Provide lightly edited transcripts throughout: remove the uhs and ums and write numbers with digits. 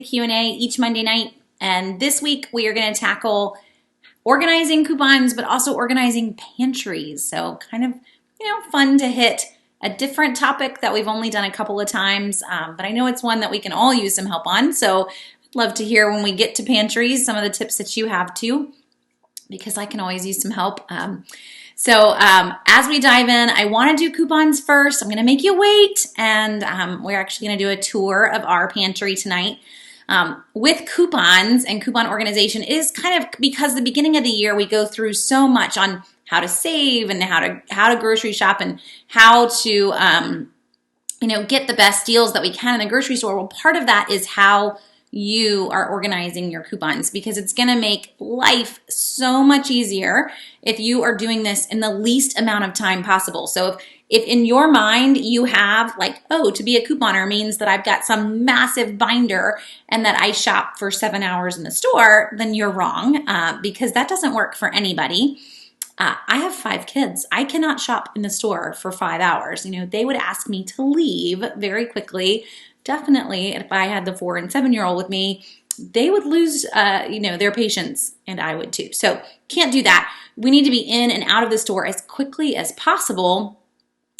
Q&A each Monday night, and this week we are going to tackle organizing coupons, but also organizing pantries. So kind of, fun to hit a different topic that we've only done a couple of times, but I know it's one that we can all use some help on. So I'd love to hear when we get to pantries some of the tips that you have too, because I can always use some help. So as we dive in, I want to do coupons first. I'm going to make you wait, and we're actually going to do a tour of our pantry tonight. With coupons and coupon organization is kind of because the beginning of the year we go through so much on how to save and how to grocery shop and how to get the best deals that we can in the grocery store. Well, part of that is how you are organizing your coupons, because it's going to make life so much easier if you are doing this in the least amount of time possible. So if in your mind you have to be a couponer means that I've got some massive binder and that I shop for 7 hours in the store, then you're wrong, because that doesn't work for anybody. I have 5 kids. I cannot shop in the store for 5 hours. They would ask me to leave very quickly. Definitely, if I had the 4 and 7-year-old with me, they would lose, their patience, and I would too. So can't do that. We need to be in and out of the store as quickly as possible.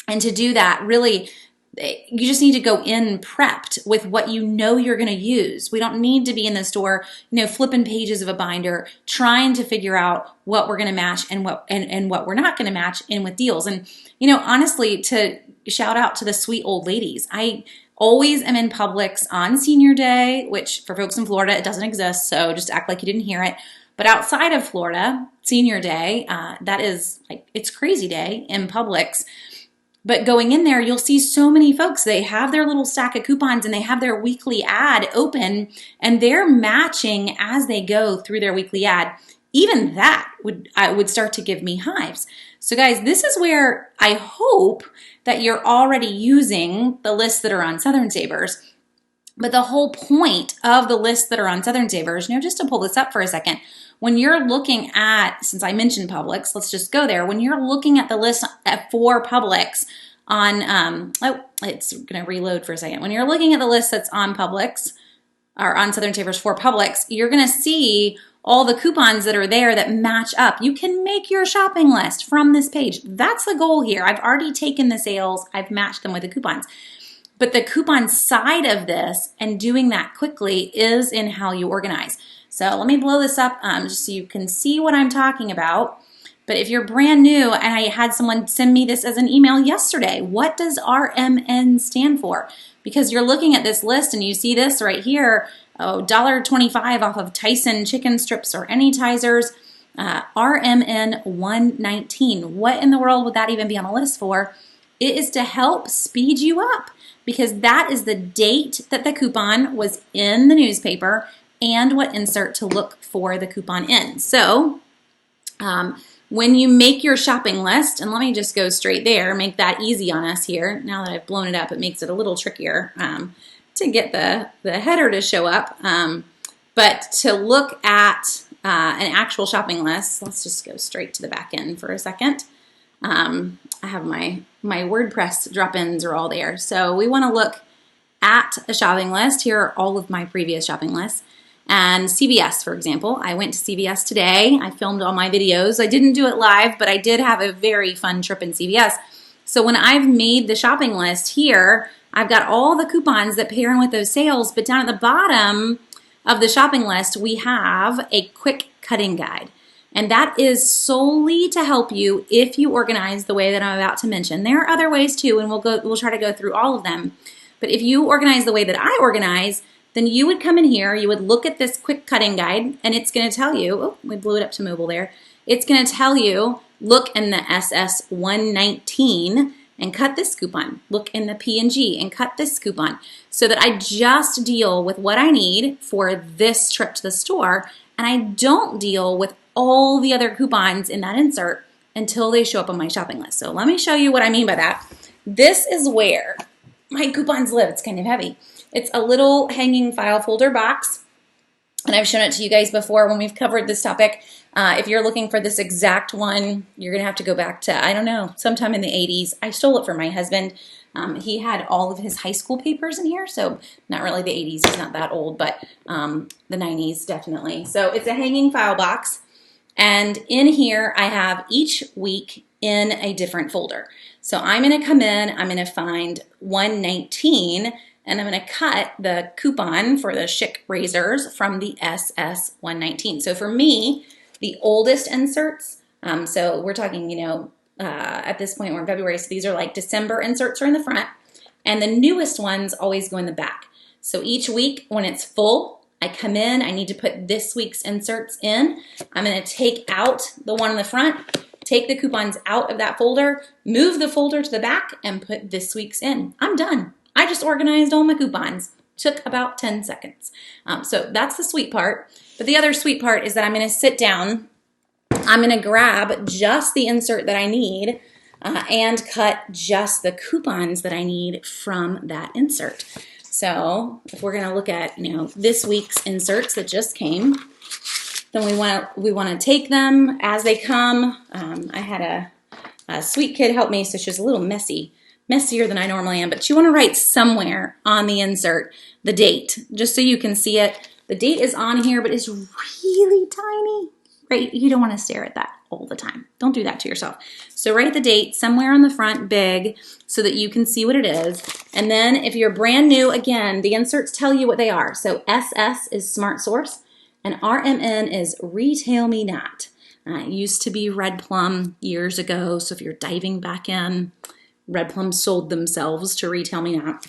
And to do that, really, you just need to go in prepped with what you're going to use. We don't need to be in the store, flipping pages of a binder, trying to figure out what we're going to match and what we're not going to match in with deals. And, honestly, to shout out to the sweet old ladies, I always am in Publix on Senior Day, which for folks in Florida, it doesn't exist, so just act like you didn't hear it. But outside of Florida, Senior Day, that is it's crazy day in Publix. But going in there, you'll see so many folks, they have their little stack of coupons and they have their weekly ad open and they're matching as they go through their weekly ad. Even that would start to give me hives. So guys, this is where I hope that you're already using the lists that are on Southern Savers. But the whole point of the lists that are on Southern Savers, just to pull this up for a second, when you're looking at, since I mentioned Publix, let's just go there. When you're looking at the list for Publix on, it's going to reload for a second. When you're looking at the list that's on Publix, or on Southern Savers for Publix, you're going to see all the coupons that are there that match up. You can make your shopping list from this page. That's the goal here. I've already taken the sales, I've matched them with the coupons. But the coupon side of this and doing that quickly is in how you organize. So let me blow this up just so you can see what I'm talking about. But if you're brand new, and I had someone send me this as an email yesterday, what does RMN stand for? Because you're looking at this list and you see this right here, $1.25 off of Tyson chicken strips or Anytizers, RMN 119. What in the world would that even be on a list for? It is to help speed you up, because that is the date that the coupon was in the newspaper and what insert to look for the coupon in. So when you make your shopping list, and let me just go straight there, make that easy on us here. Now that I've blown it up, it makes it a little trickier to get the header to show up. But to look at an actual shopping list, let's just go straight to the back end for a second. I have my WordPress drop-ins are all there. So we want to look at a shopping list. Here are all of my previous shopping lists. And CVS, for example, I went to CVS today. I filmed all my videos. I didn't do it live, but I did have a very fun trip in CVS. So when I've made the shopping list here, I've got all the coupons that pair in with those sales, but down at the bottom of the shopping list, we have a quick cutting guide. And that is solely to help you if you organize the way that I'm about to mention. There are other ways too, and we'll try to go through all of them. But if you organize the way that I organize, then you would come in here, you would look at this quick cutting guide, and it's going to tell you, we blew it up to mobile there. It's going to tell you, look in the SS 119 and cut this coupon. Look in the P&G and cut this coupon, so that I just deal with what I need for this trip to the store, and I don't deal with all the other coupons in that insert until they show up on my shopping list. So let me show you what I mean by that. This is where my coupons live. It's kind of heavy. It's a little hanging file folder box, and I've shown it to you guys before when we've covered this topic. If you're looking for this exact one, you're going to have to go back to, I don't know, sometime in the 80s. I stole it from my husband. He had all of his high school papers in here, so not really the 80s, he's not that old, but the 90s definitely. So it's a hanging file box, and in here I have each week in a different folder. So I'm going to come in, I'm going to find 119, and I'm going to cut the coupon for the Schick razors from the SS 119. So for me, the oldest inserts, so we're talking, at this point we're in February, so these are like December inserts are in the front, and the newest ones always go in the back. So each week when it's full, I come in, I need to put this week's inserts in. I'm going to take out the one in the front, take the coupons out of that folder, move the folder to the back, and put this week's in. I'm done. I just organized all my coupons. Took about 10 seconds. So that's the sweet part. But the other sweet part is that I'm going to sit down, I'm going to grab just the insert that I need and cut just the coupons that I need from that insert. So if we're going to look at, this week's inserts that just came, then we want to take them as they come. I had a sweet kid help me, so she was a little messier than I normally am, but you want to write somewhere on the insert the date, just so you can see it. The date is on here, but it's really tiny, right? You don't want to stare at that all the time. Don't do that to yourself. So write the date somewhere on the front big so that you can see what it is. And then if you're brand new, again, the inserts tell you what they are. So SS is Smart Source, and RMN is Retail Me Not. It used to be Red Plum years ago, so if you're diving back in, Red Plum sold themselves to Retail Me Not.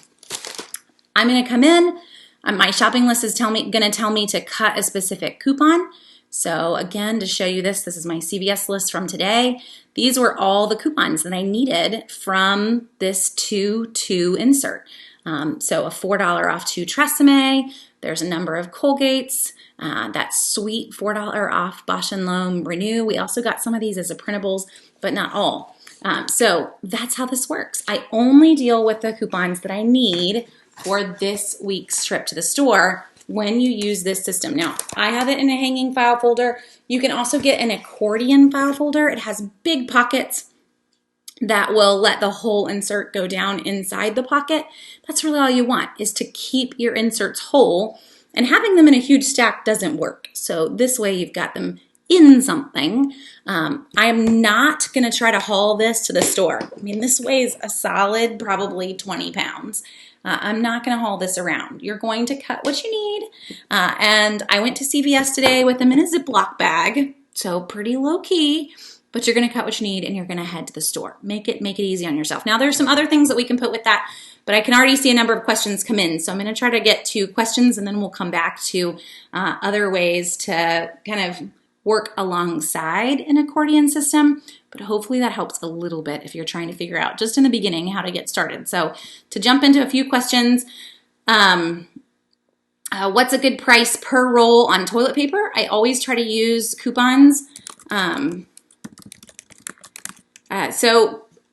I'm going to come in. My shopping list is going to tell me to cut a specific coupon. So again, to show you this is my CVS list from today. These were all the coupons that I needed from this 2-2 insert. So a $4 off 2 Tresemme. There's a number of Colgates. That sweet $4 off Bausch & Lomb Renew. We also got some of these as a printables, but not all. So that's how this works. I only deal with the coupons that I need for this week's trip to the store when you use this system. Now, I have it in a hanging file folder. You can also get an accordion file folder. It has big pockets that will let the whole insert go down inside the pocket. That's really all you want, is to keep your inserts whole, and having them in a huge stack doesn't work. So this way you've got them in something. I am not going to try to haul this to the store. I mean, this weighs a solid probably 20 pounds. I'm not going to haul this around. You're going to cut what you need. And I went to CVS today with them in a Ziploc bag, so pretty low key, but you're going to cut what you need and you're going to head to the store. Make it easy on yourself. Now, there's some other things that we can put with that, but I can already see a number of questions come in. So I'm going to try to get to questions, and then we'll come back to other ways to kind of work alongside an accordion system, but hopefully that helps a little bit if you're trying to figure out just in the beginning how to get started. So to jump into a few questions, what's a good price per roll on toilet paper? I always try to use coupons.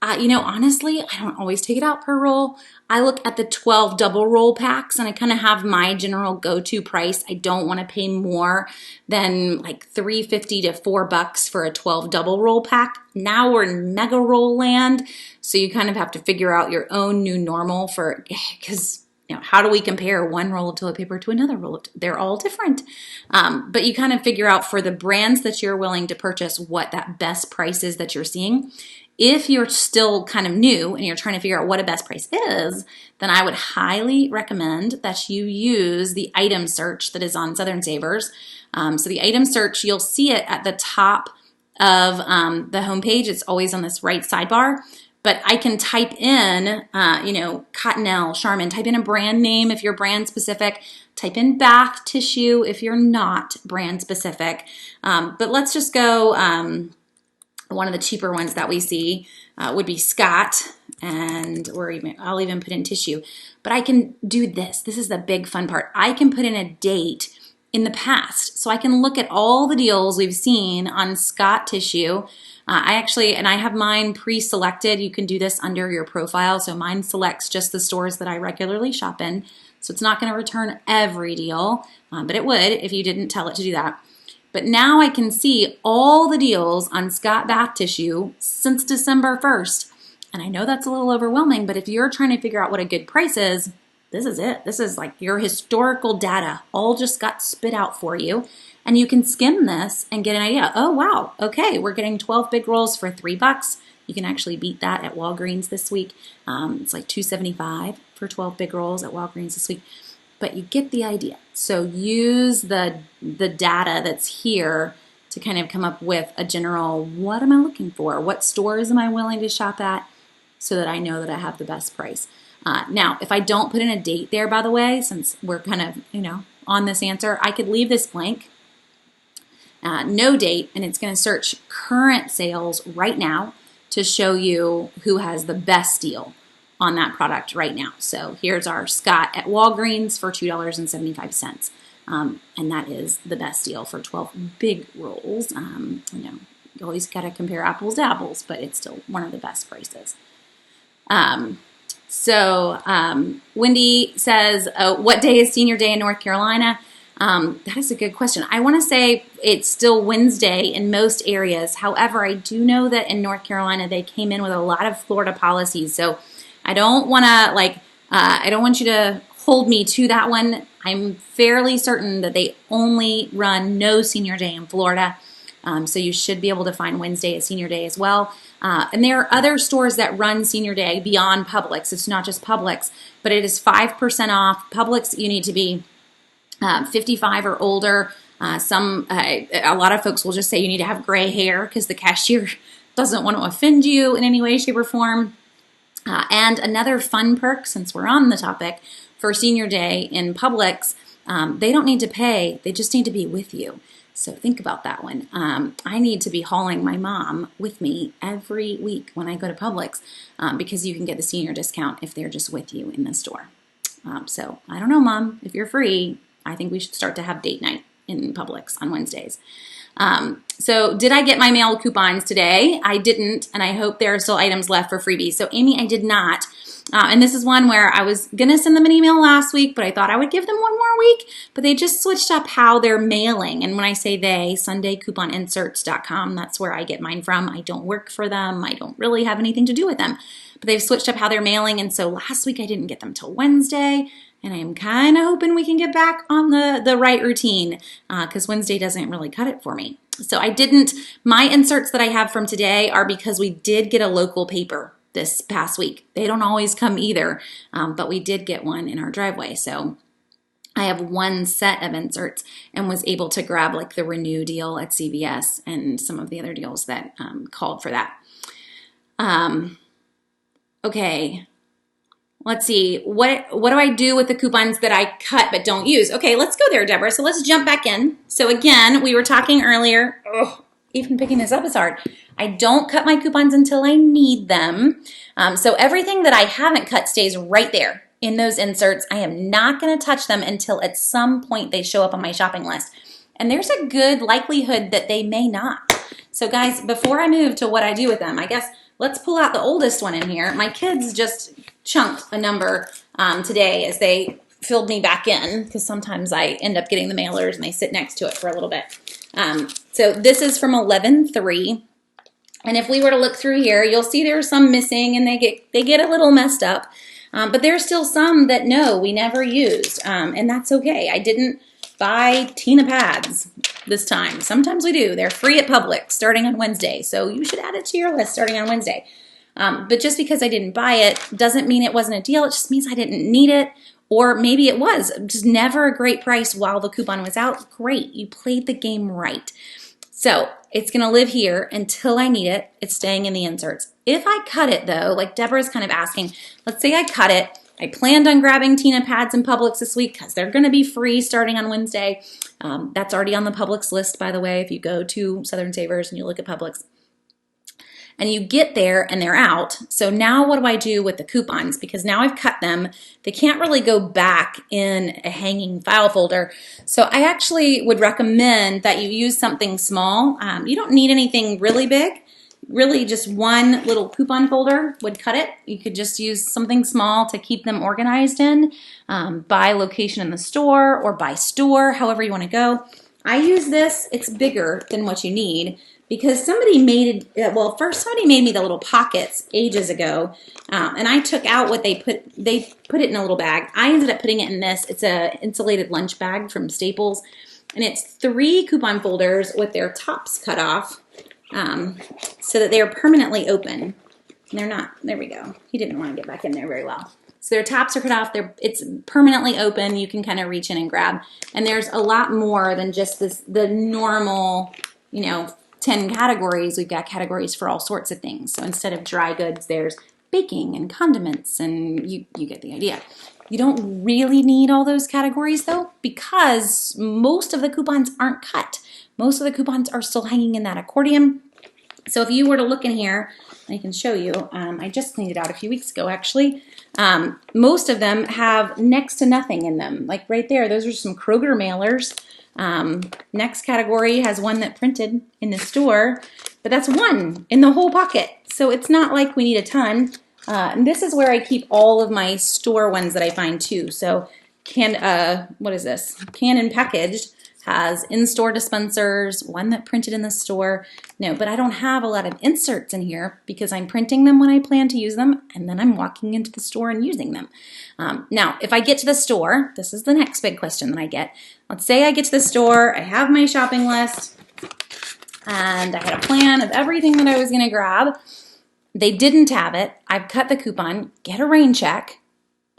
Honestly, I don't always take it out per roll. I look at the 12 double roll packs, and I kind of have my general go-to price. I don't want to pay more than like $3.50 to $4 for a 12 double roll pack. Now we're in mega roll land, so you kind of have to figure out your own new normal because how do we compare one roll of toilet paper to another roll? They're all different. But you kind of figure out for the brands that you're willing to purchase what that best price is that you're seeing. If you're still kind of new and you're trying to figure out what a best price is, then I would highly recommend that you use the item search that is on Southern Savers. So the item search, you'll see it at the top of the homepage. It's always on this right sidebar. But I can type in, Cottonelle, Charmin, type in a brand name if you're brand specific, type in bath tissue if you're not brand specific. But let's just go, one of the cheaper ones that we see would be Scott, and I'll even put in tissue. But I can do this. This is the big fun part. I can put in a date in the past. So I can look at all the deals we've seen on Scott tissue. I have mine pre-selected. You can do this under your profile. So mine selects just the stores that I regularly shop in. So it's not going to return every deal, but it would if you didn't tell it to do that. But now I can see all the deals on Scott bath tissue since December 1st. And I know that's a little overwhelming, but if you're trying to figure out what a good price is, this is it. This is like your historical data all just got spit out for you. And you can skim this and get an idea. Oh, wow. Okay, we're getting 12 big rolls for $3. You can actually beat that at Walgreens this week. It's like $2.75 for 12 big rolls at Walgreens this week. But you get the idea. So use the data that's here to kind of come up with a general, what am I looking for? What stores am I willing to shop at so that I know that I have the best price? Now, if I don't put in a date there, by the way, since we're kind of, on this answer, I could leave this blank, no date, and it's going to search current sales right now to show you who has the best deal on that product right now. So here's our Scott at Walgreens for $2.75. And that is the best deal for 12 big rolls. You always got to compare apples to apples, but it's still one of the best prices. Wendy says, what day is Senior Day in North Carolina? That is a good question. I want to say it's still Wednesday in most areas. However, I do know that in North Carolina, they came in with a lot of Florida policies. So I don't want to I don't want you to hold me to that one. I'm fairly certain that they only run no Senior Day in Florida. So you should be able to find Wednesday as Senior Day as well. And there are other stores that run Senior Day beyond Publix. It's not just Publix, but it is 5% off. Publix, you need to be 55 or older. A lot of folks will just say you need to have gray hair because the cashier doesn't want to offend you in any way, shape, or form. And another fun perk, since we're on the topic, for Senior Day in Publix, they don't need to pay. They just need to be with you. So think about that one. I need to be hauling my mom with me every week when I go to Publix because you can get the senior discount if they're just with you in the store. So I don't know, Mom, if you're free, I think we should start to have date night in Publix on Wednesdays. So did I get my mail coupons today? I didn't, and I hope there are still items left for freebies. So Amy, I did not. And this is one where I was going to send them an email last week, but I thought I would give them one more week. But they just switched up how they're mailing. And when I say they, SundayCouponInserts.com, that's where I get mine from. I don't work for them. I don't really have anything to do with them. But they've switched up how they're mailing. And so last week I didn't get them till Wednesday. And I'm kind of hoping we can get back on the right routine because Wednesday doesn't really cut it for me. So I didn't. My inserts that I have from today are because we did get a local paper this past week. They don't always come either, but we did get one in our driveway. So I have one set of inserts and was able to grab like the Renew deal at CVS and some of the other deals that called for that. Okay. Let's see, what do I do with the coupons that I cut but don't use? Okay, let's go there, Deborah. So let's jump back in. So again, we were talking earlier, even picking this up is hard. I don't cut my coupons until I need them. So everything that I haven't cut stays right there in those inserts. I am not going to touch them until at some point they show up on my shopping list. And there's a good likelihood that they may not. So guys, before I move to what I do with them, I guess let's pull out the oldest one in here. My kids just chunked a number today as they filled me back in because sometimes I end up getting the mailers and they sit next to it for a little bit. So this is from 11/3. And if we were to look through here, you'll see there's some missing and they get a little messed up. But there's still some that no, we never used. And that's okay. I didn't buy Tina pads this time. Sometimes we do. They're free at Publix starting on Wednesday. So you should add it to your list starting on Wednesday. But just because I didn't buy it doesn't mean it wasn't a deal. It just means I didn't need it. Or maybe it was just never a great price while the coupon was out. Great. You played the game right. So it's going to live here until I need it. It's staying in the inserts. If I cut it though, like Deborah's kind of asking, let's say I cut it. I planned on grabbing Tina pads in Publix this week because they're going to be free starting on Wednesday. That's already on the Publix list, by the way, if you go to Southern Savers and you look at Publix. And you get there and they're out. So now what do I do with the coupons? Because now I've cut them. They can't really go back in a hanging file folder. So I actually would recommend that you use something small. You don't need anything really big. Really just one little coupon folder would cut it. You could just use something small to keep them organized in by location in the store or by store, however you want to go. I use this. It's bigger than what you need. because somebody made it, well, first somebody made me the little pockets ages ago, and I took out what they put it in a little bag. I ended up putting it in this. It's a insulated lunch bag from Staples, and it's 3 coupon folders with their tops cut off, so that they are permanently open. And they're not. There we go. He didn't want to get back in there very well. So their tops are cut off. It's permanently open. You can kind of reach in and grab. And there's a lot more than just the normal, 10 categories. We've got categories for all sorts of things. So instead of dry goods, there's baking and condiments, and you get the idea. You don't really need all those categories though, because most of the coupons aren't cut. Most of the coupons are still hanging in that accordion. So if you were to look in here, I can show you. I just cleaned it out a few weeks ago, actually. Most of them have next to nothing in them. Like right there, those are some Kroger mailers. Next category has one that printed in the store, but that's one in the whole pocket. So it's not like we need a ton. And this is where I keep all of my store ones that I find too. So what is this? Canned and Packaged has in-store dispensers, one that printed in the store. No, but I don't have a lot of inserts in here because I'm printing them when I plan to use them, and then I'm walking into the store and using them. Now, if I get to the store, this is the next big question that I get. Let's say I get to the store, I have my shopping list, and I had a plan of everything that I was going to grab. They didn't have it. I've cut the coupon. Get a rain check.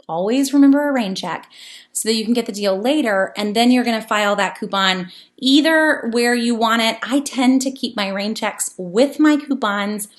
Always remember a rain check so that you can get the deal later, and then you're going to file that coupon either where you want it. I tend to keep my rain checks with my coupons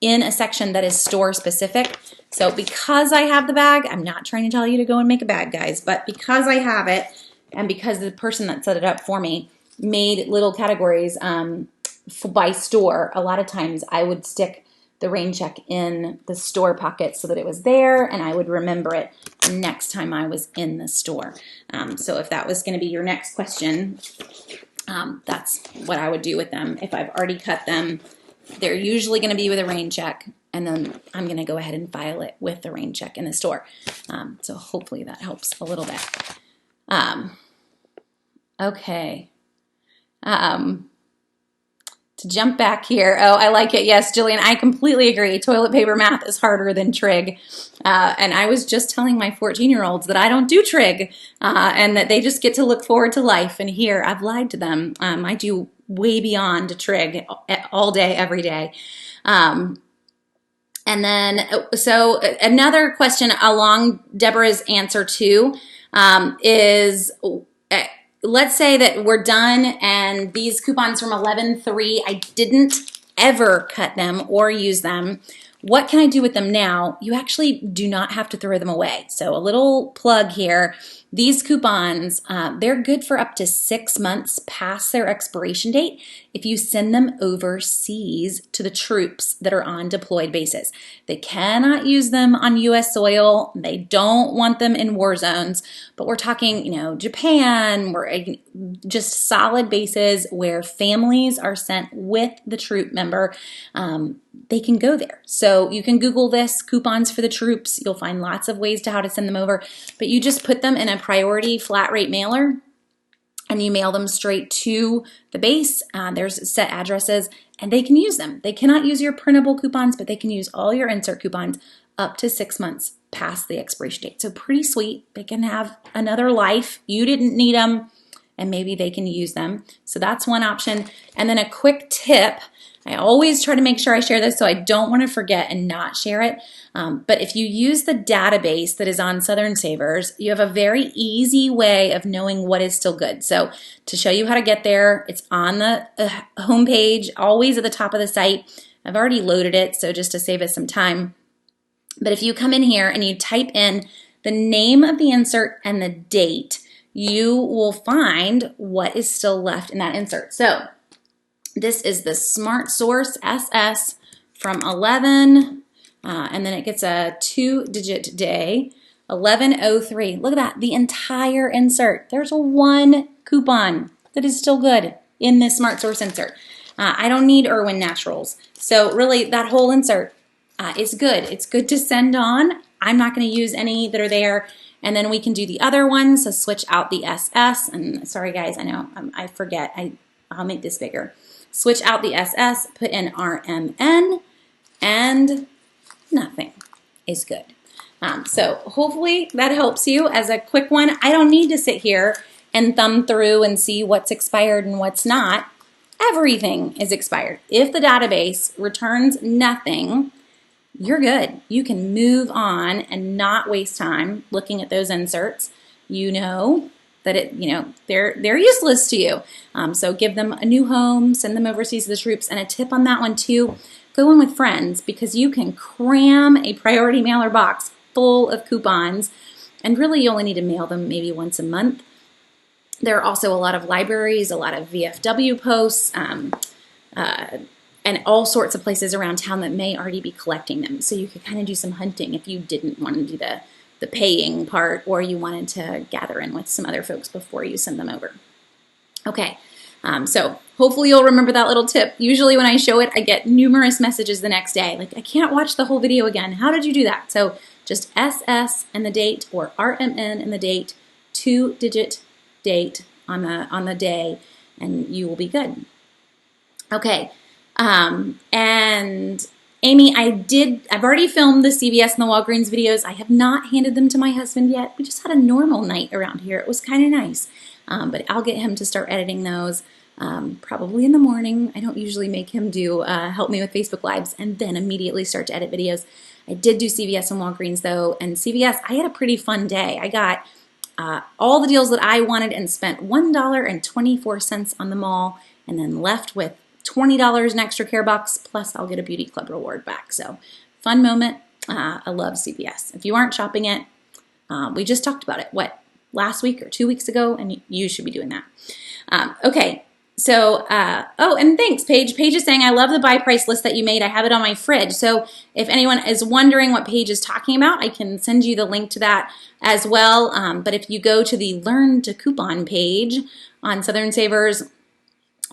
in a section that is store specific. So because I have the bag, I'm not trying to tell you to go and make a bag, guys, but because I have it and because the person that set it up for me made little categories by store, a lot of times I would stick the rain check in the store pocket so that it was there and I would remember it the next time I was in the store. So if that was going to be your next question, that's what I would do with them. If I've already cut them, they're usually going to be with a rain check, and then I'm going to go ahead and file it with the rain check in the store. So hopefully that helps a little bit. Okay. To jump back here. Oh, I like it. Yes, Jillian, I completely agree. Toilet paper math is harder than trig. And I was just telling my 14-year-olds that I don't do trig and that they just get to look forward to life. And here, I've lied to them. I do way beyond trig all day, every day. And then, so another question along Deborah's answer too is... let's say that we're done and these coupons from 11/3, I didn't ever cut them or use them. What can I do with them now? You actually do not have to throw them away. So a little plug here. These coupons, they're good for up to 6 months past their expiration date if you send them overseas to the troops that are on deployed bases. They cannot use them on U.S. soil. They don't want them in war zones, but we're talking, Japan, we're just solid bases where families are sent with the troop member. They can go there. So you can Google this, coupons for the troops. You'll find lots of ways to how to send them over, but you just put them in a priority flat rate mailer and you mail them straight to the base. There's set addresses and they can use them. They cannot use your printable coupons, but they can use all your insert coupons up to 6 months past the expiration date. So pretty sweet. They can have another life. You didn't need them and maybe they can use them. So that's one option. And then a quick tip. I always try to make sure I share this so I don't want to forget and not share it. But if you use the database that is on Southern Savers, you have a very easy way of knowing what is still good. So to show you how to get there, it's on the homepage, always at the top of the site. I've already loaded it, so just to save us some time. But if you come in here and you type in the name of the insert and the date, you will find what is still left in that insert. So this is the Smart Source SS from 11, and then it gets a 2-digit day, 1103. Look at that, the entire insert. There's a 1 coupon that is still good in this Smart Source insert. I don't need Irwin Naturals. So really that whole insert is good. It's good to send on. I'm not going to use any that are there. And then we can do the other ones. So switch out the SS. And sorry guys, I know I forget. I'll make this bigger. switch out the SS, put in RMN, and nothing is good. So hopefully that helps you as a quick one. I don't need to sit here and thumb through and see what's expired and what's not. Everything is expired. If the database returns nothing, you're good. You can move on and not waste time looking at those inserts. You know that they're useless to you. So give them a new home, send them overseas to the troops, and a tip on that one too, go in with friends because you can cram a priority mailer box full of coupons, and really you only need to mail them maybe once a month. There are also a lot of libraries, a lot of VFW posts, and all sorts of places around town that may already be collecting them. So you could kind of do some hunting if you didn't want to do the paying part, or you wanted to gather in with some other folks before you send them over. Okay, so hopefully you'll remember that little tip. Usually when I show it, I get numerous messages the next day, like, I can't watch the whole video again. How did you do that? So just SS and the date, or RMN and the date, 2-digit date on the day, and you will be good. Okay, and Amy, I've already filmed the CVS and the Walgreens videos. I have not handed them to my husband yet. We just had a normal night around here. It was kind of nice, but I'll get him to start editing those probably in the morning. I don't usually make him do help me with Facebook Lives and then immediately start to edit videos. I did do CVS and Walgreens though, and CVS, I had a pretty fun day. I got all the deals that I wanted and spent $1.24 on the mall, and then left with $20 in extra care box, plus I'll get a Beauty Club reward back. So fun moment. I love CVS. If you aren't shopping it, we just talked about it, last week or 2 weeks ago, and you should be doing that. Okay, so, oh, and thanks, Paige. Paige is saying, I love the buy price list that you made. I have it on my fridge. So if anyone is wondering what Paige is talking about, I can send you the link to that as well. But if you go to the Learn to Coupon page on Southern Savers,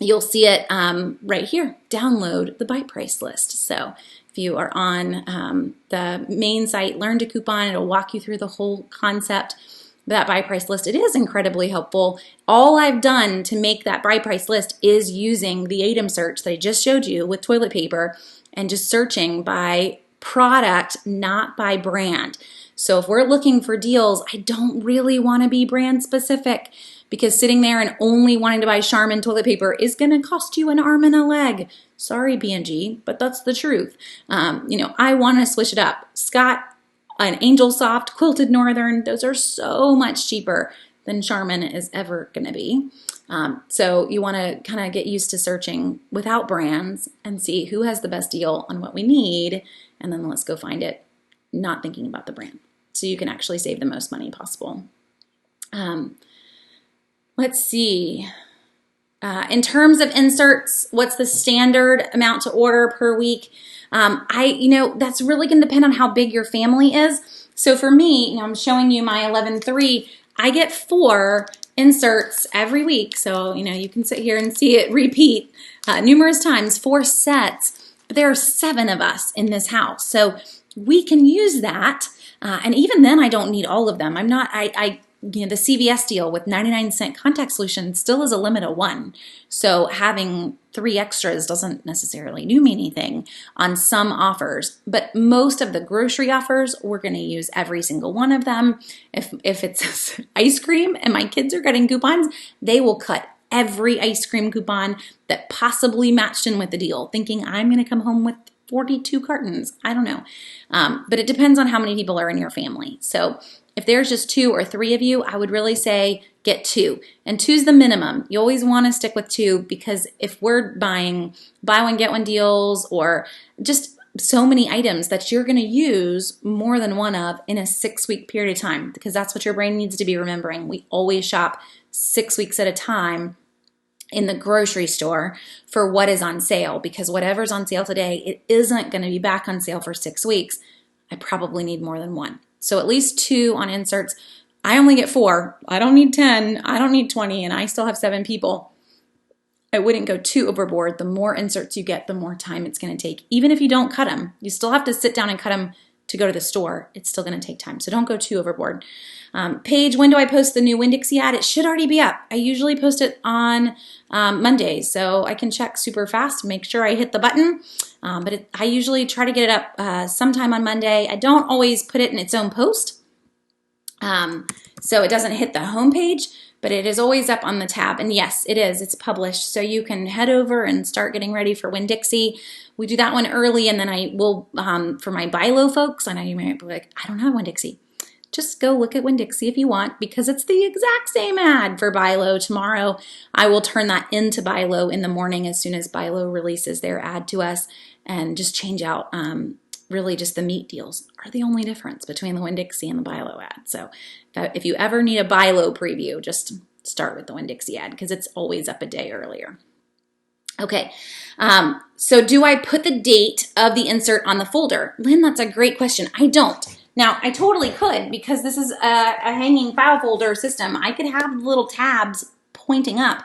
you'll see it right here. Download the buy price list. So if you are on the main site, Learn to Coupon, it'll walk you through the whole concept. That buy price list, it is incredibly helpful. All I've done to make that buy price list is using the item search that I just showed you with toilet paper and just searching by product, not by brand. So if we're looking for deals, I don't really want to be brand specific, because sitting there and only wanting to buy Charmin toilet paper is going to cost you an arm and a leg. Sorry, B&G, but that's the truth. I want to switch it up. Scott, an Angel Soft, Quilted Northern, those are so much cheaper than Charmin is ever going to be. So you want to kind of get used to searching without brands and see who has the best deal on what we need, and then let's go find it, not thinking about the brand, so you can actually save the most money possible. Let's see. In terms of inserts, what's the standard amount to order per week? That's really going to depend on how big your family is. So for me, I'm showing you my 11.3. I get 4 inserts every week. So, you can sit here and see it repeat numerous times, 4 sets. But there are 7 of us in this house. So we can use that. And even then, I don't need all of them. The CVS deal with 99-cent contact solution still is a limit of 1. So having 3 extras doesn't necessarily do me anything on some offers. But most of the grocery offers, we're going to use every single one of them. If it's ice cream and my kids are getting coupons, they will cut every ice cream coupon that possibly matched in with the deal, thinking I'm going to come home with 42 cartons. I don't know. But it depends on how many people are in your family. So if there's just 2 or 3 of you, I would really say get 2. And 2's the minimum. You always want to stick with 2, because if we're buying buy one, get one deals, or just so many items that you're going to use more than one of in a 6-week period of time, because that's what your brain needs to be remembering. We always shop 6 weeks at a time in the grocery store for what is on sale, because whatever's on sale today, it isn't going to be back on sale for 6 weeks. I probably need more than 1. So at least 2 on inserts. I only get 4. I don't need 10. I don't need 20, and I still have 7 people. I wouldn't go too overboard. The more inserts you get, the more time it's going to take. Even if you don't cut them, you still have to sit down and cut them to go to the store, it's still going to take time. So don't go too overboard. Paige, when do I post the new Winn-Dixie ad? It should already be up. I usually post it on Mondays, so I can check super fast, make sure I hit the button. But I usually try to get it up sometime on Monday. I don't always put it in its own post, so it doesn't hit the homepage, but it is always up on the tab. And yes, it is. It's published, so you can head over and start getting ready for Winn-Dixie. We do that one early, and then I will, for my buy low folks, I know you might be like, I don't have Winn-Dixie. Just go look at Winn-Dixie if you want, because it's the exact same ad for buy low. Tomorrow, I will turn that into buy low in the morning as soon as buy low releases their ad to us, and just change out really just the meat deals are the only difference between the Winn-Dixie and the buy low ad. So if you ever need a buy low preview, just start with the Winn-Dixie ad because it's always up a day earlier. Okay, so do I put the date of the insert on the folder? Lynn, that's a great question. I don't. Now, I totally could because this is a hanging file folder system. I could have little tabs pointing up,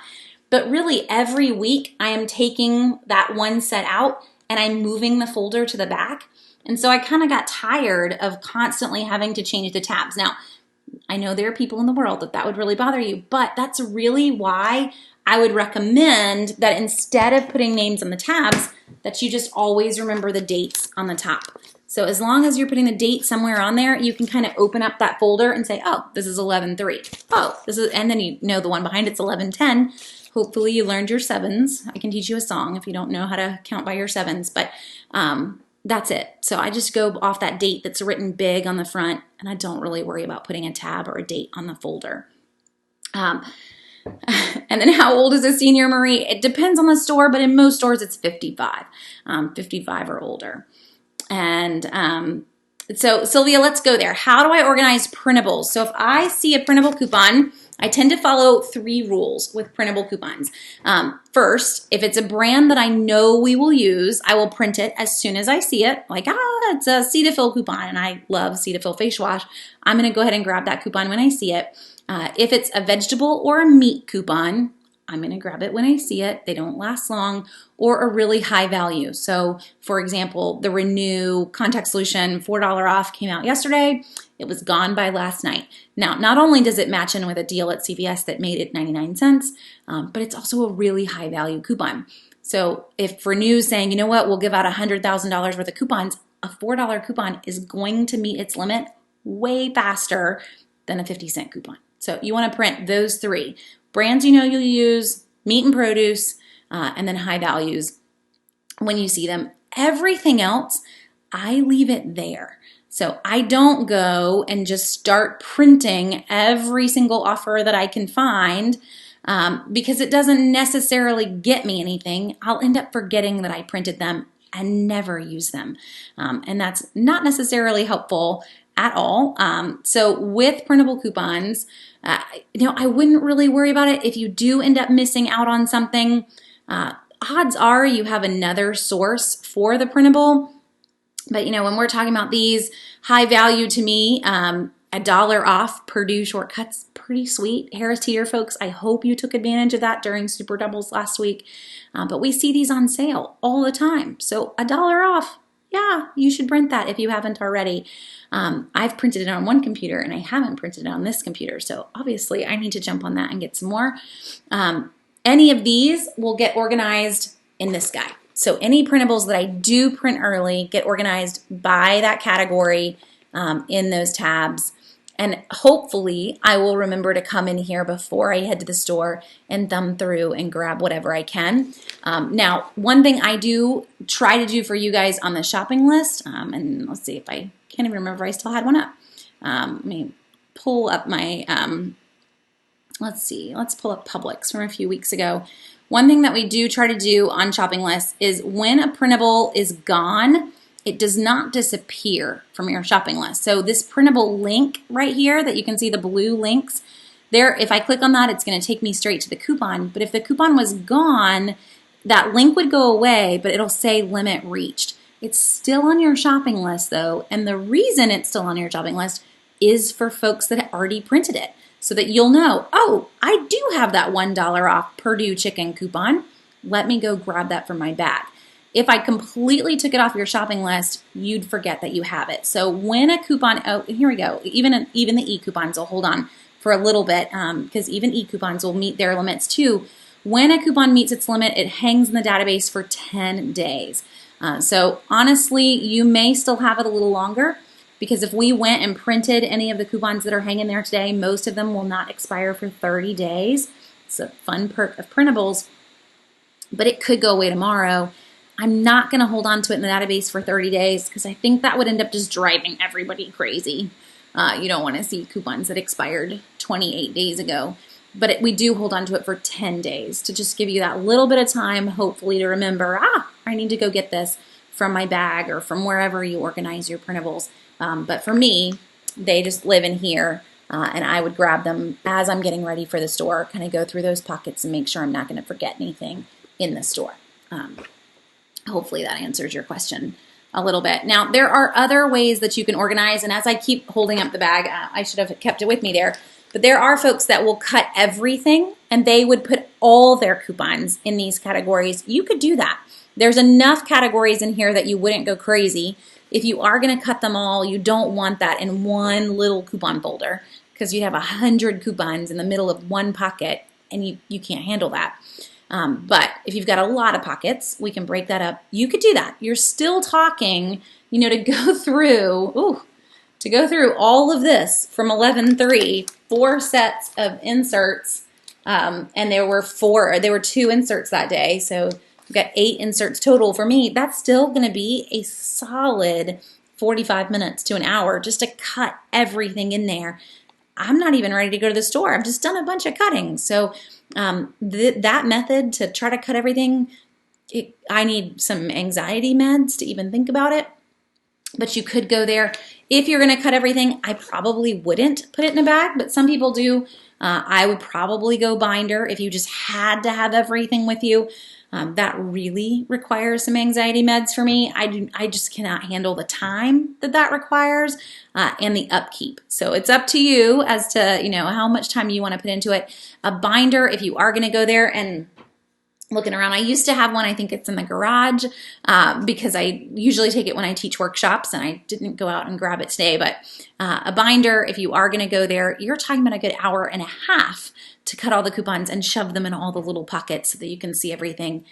but really every week I am taking that one set out and I'm moving the folder to the back. And so I kind of got tired of constantly having to change the tabs. Now, I know there are people in the world that would really bother you, but that's really why I would recommend that instead of putting names on the tabs, that you just always remember the dates on the top. So as long as you're putting the date somewhere on there, you can kind of open up that folder and say, oh, this is 11/3. Oh, this is, and then you know the one behind it's 11/10. Hopefully you learned your sevens. I can teach you a song if you don't know how to count by your sevens, but that's it. So I just go off that date that's written big on the front, and I don't really worry about putting a tab or a date on the folder. And then how old is a senior, Marie? It depends on the store, but in most stores it's 55, 55 or older. And so Sylvia, let's go there. How do I organize printables? So if I see a printable coupon, I tend to follow 3 rules with printable coupons. First, if it's a brand that I know we will use, I will print it as soon as I see it. Like, it's a Cetaphil coupon, and I love Cetaphil face wash. I'm going to go ahead and grab that coupon when I see it. If it's a vegetable or a meat coupon, I'm going to grab it when I see it. They don't last long, or a really high value. So, for example, the Renew Contact Solution $4 off came out yesterday. It was gone by last night. Now, not only does it match in with a deal at CVS that made it 99 cents, but it's also a really high value coupon. So if Renew is saying, you know what, we'll give out $100,000 worth of coupons, a $4 coupon is going to meet its limit way faster than a 50-cent coupon. So you want to print those 3. Brands you know you'll use, meat and produce, and then high values when you see them. Everything else, I leave it there. So I don't go and just start printing every single offer that I can find because it doesn't necessarily get me anything. I'll end up forgetting that I printed them and never use them. And that's not necessarily helpful at all. So with printable coupons, I wouldn't really worry about it. If you do end up missing out on something, odds are you have another source for the printable. But, when we're talking about these high value to me, $1 off Purdue shortcuts, pretty sweet. Harris Teeter folks, I hope you took advantage of that during Super Doubles last week. But we see these on sale all the time. So $1 off. Yeah, you should print that if you haven't already. I've printed it on one computer and I haven't printed it on this computer. So obviously I need to jump on that and get some more. Any of these will get organized in this guide. So any printables that I do print early get organized by that category in those tabs. And hopefully I will remember to come in here before I head to the store and thumb through and grab whatever I can. Now, one thing I do try to do for you guys on the shopping list, and let's see if I can't even remember if I still had one up. Let me pull up my, let's pull up Publix from a few weeks ago. One thing that we do try to do on shopping lists is when a printable is gone, it does not disappear from your shopping list. So this printable link right here that you can see the blue links there, if I click on that, it's going to take me straight to the coupon. But if the coupon was gone, that link would go away, but it'll say limit reached. It's still on your shopping list though, and the reason it's still on your shopping list is for folks that already printed it, so that you'll know, oh, I do have that $1 off Purdue chicken coupon. Let me go grab that from my bag. If I completely took it off your shopping list, you'd forget that you have it. So when a coupon, oh, here we go. Even the e-coupons will hold on for a little bit because even e-coupons will meet their limits too. When a coupon meets its limit, it hangs in the database for 10 days. So honestly, you may still have it a little longer because if we went and printed any of the coupons that are hanging there today, most of them will not expire for 30 days. It's a fun perk of printables, but it could go away tomorrow. I'm not going to hold on to it in the database for 30 days because I think that would end up just driving everybody crazy. You don't want to see coupons that expired 28 days ago. But we do hold on to it for 10 days to just give you that little bit of time, hopefully, to remember, I need to go get this from my bag or from wherever you organize your printables. But for me, they just live in here, and I would grab them as I'm getting ready for the store, kind of go through those pockets and make sure I'm not going to forget anything in the store. Hopefully that answers your question a little bit. Now, there are other ways that you can organize, and as I keep holding up the bag, I should have kept it with me there, but there are folks that will cut everything, and they would put all their coupons in these categories. You could do that. There's enough categories in here that you wouldn't go crazy. If you are going to cut them all, you don't want that in one little coupon folder because you'd have 100 coupons in the middle of one pocket, and you can't handle that. But if you've got a lot of pockets, we can break that up. You could do that. You're still talking, to go through, all of this from 11/3, 4 sets of inserts, and there were 2 inserts that day, so we've got 8 inserts total. For me, that's still going to be a solid 45 minutes to an hour just to cut everything in there. I'm not even ready to go to the store. I've just done a bunch of cutting. So that method to try to cut everything, I need some anxiety meds to even think about it. But you could go there. If you're going to cut everything, I probably wouldn't put it in a bag, but some people do. I would probably go binder if you just had to have everything with you. That really requires some anxiety meds for me. I just cannot handle the time that requires and the upkeep. So it's up to you as to how much time you want to put into it. A binder, if you are going to go there and looking around, I used to have one. I think it's in the garage because I usually take it when I teach workshops, and I didn't go out and grab it today. But a binder, if you are going to go there, you're talking about a good hour and a half to cut all the coupons and shove them in all the little pockets so that you can see everything.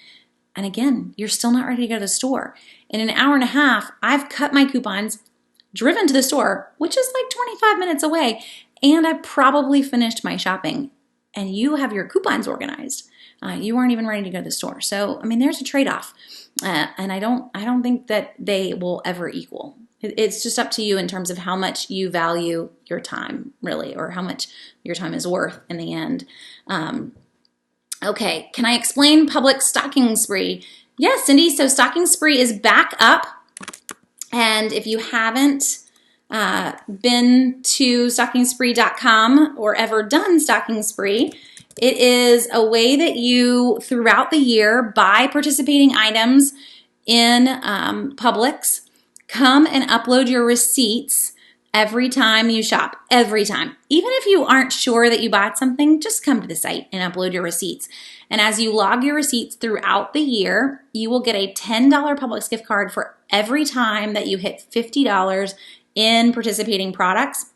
And again, you're still not ready to go to the store. In an hour and a half, I've cut my coupons, driven to the store, which is like 25 minutes away, and I probably finished my shopping. And you have your coupons organized. You aren't even ready to go to the store. So, there's a trade-off. And I don't think that they will ever equal. It's just up to you in terms of how much you value your time, really, or how much your time is worth in the end. Okay, can I explain Publix Stocking Spree? Yes, Cindy, so Stocking Spree is back up. And if you haven't been to stockingspree.com or ever done Stocking Spree, it is a way that you, throughout the year, buy participating items in Publix, come and upload your receipts every time you shop, every time. Even if you aren't sure that you bought something, just come to the site and upload your receipts. And as you log your receipts throughout the year, you will get a $10 Publix gift card for every time that you hit $50 in participating products.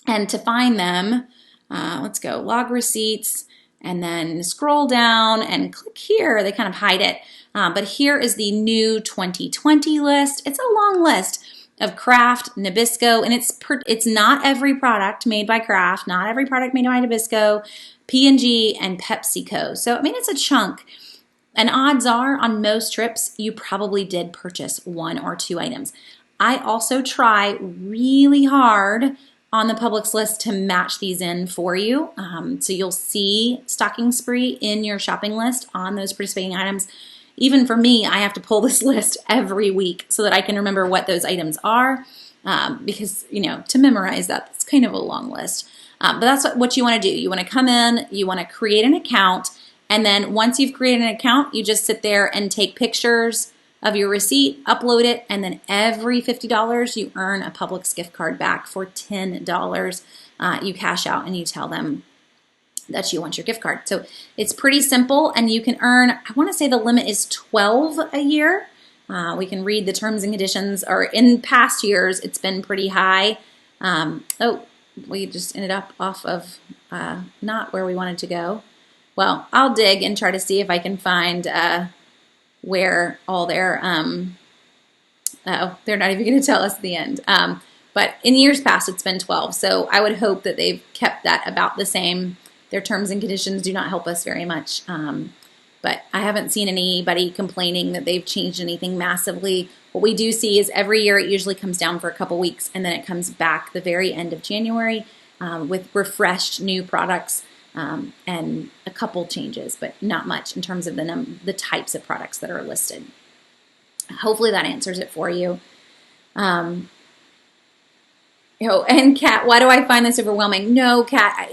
And to find them, let's go log receipts and then scroll down and click here. They kind of hide it. But here is the new 2020 list. It's a long list of Kraft, Nabisco, and it's not every product made by Kraft, not every product made by Nabisco, P&G, and PepsiCo. So, it's a chunk. And odds are on most trips, you probably did purchase 1 or 2 items. I also try really hard on the Publix list to match these in for you. So you'll see Stocking Spree in your shopping list on those participating items. Even for me, I have to pull this list every week so that I can remember what those items are because, to memorize that, it's kind of a long list. But that's what you want to do. You want to come in, you want to create an account, and then once you've created an account, you just sit there and take pictures of your receipt, upload it, and then every $50 you earn a Publix gift card back for $10. You cash out and you tell them that you want your gift card. So it's pretty simple, and you can earn, I want to say the limit is 12 a year. We can read the terms and conditions, or in past years, it's been pretty high. Oh, we just ended up off of not where we wanted to go. Well, I'll dig and try to see if I can find where all their, oh, they're not even going to tell us at the end. But in years past, it's been 12. So I would hope that they've kept that about the same. Their terms and conditions do not help us very much. But I haven't seen anybody complaining that they've changed anything massively. What we do see is every year it usually comes down for a couple weeks, and then it comes back the very end of January with refreshed new products and a couple changes, but not much in terms of the types of products that are listed. Hopefully that answers it for you. And Kat, why do I find this overwhelming? No, Kat,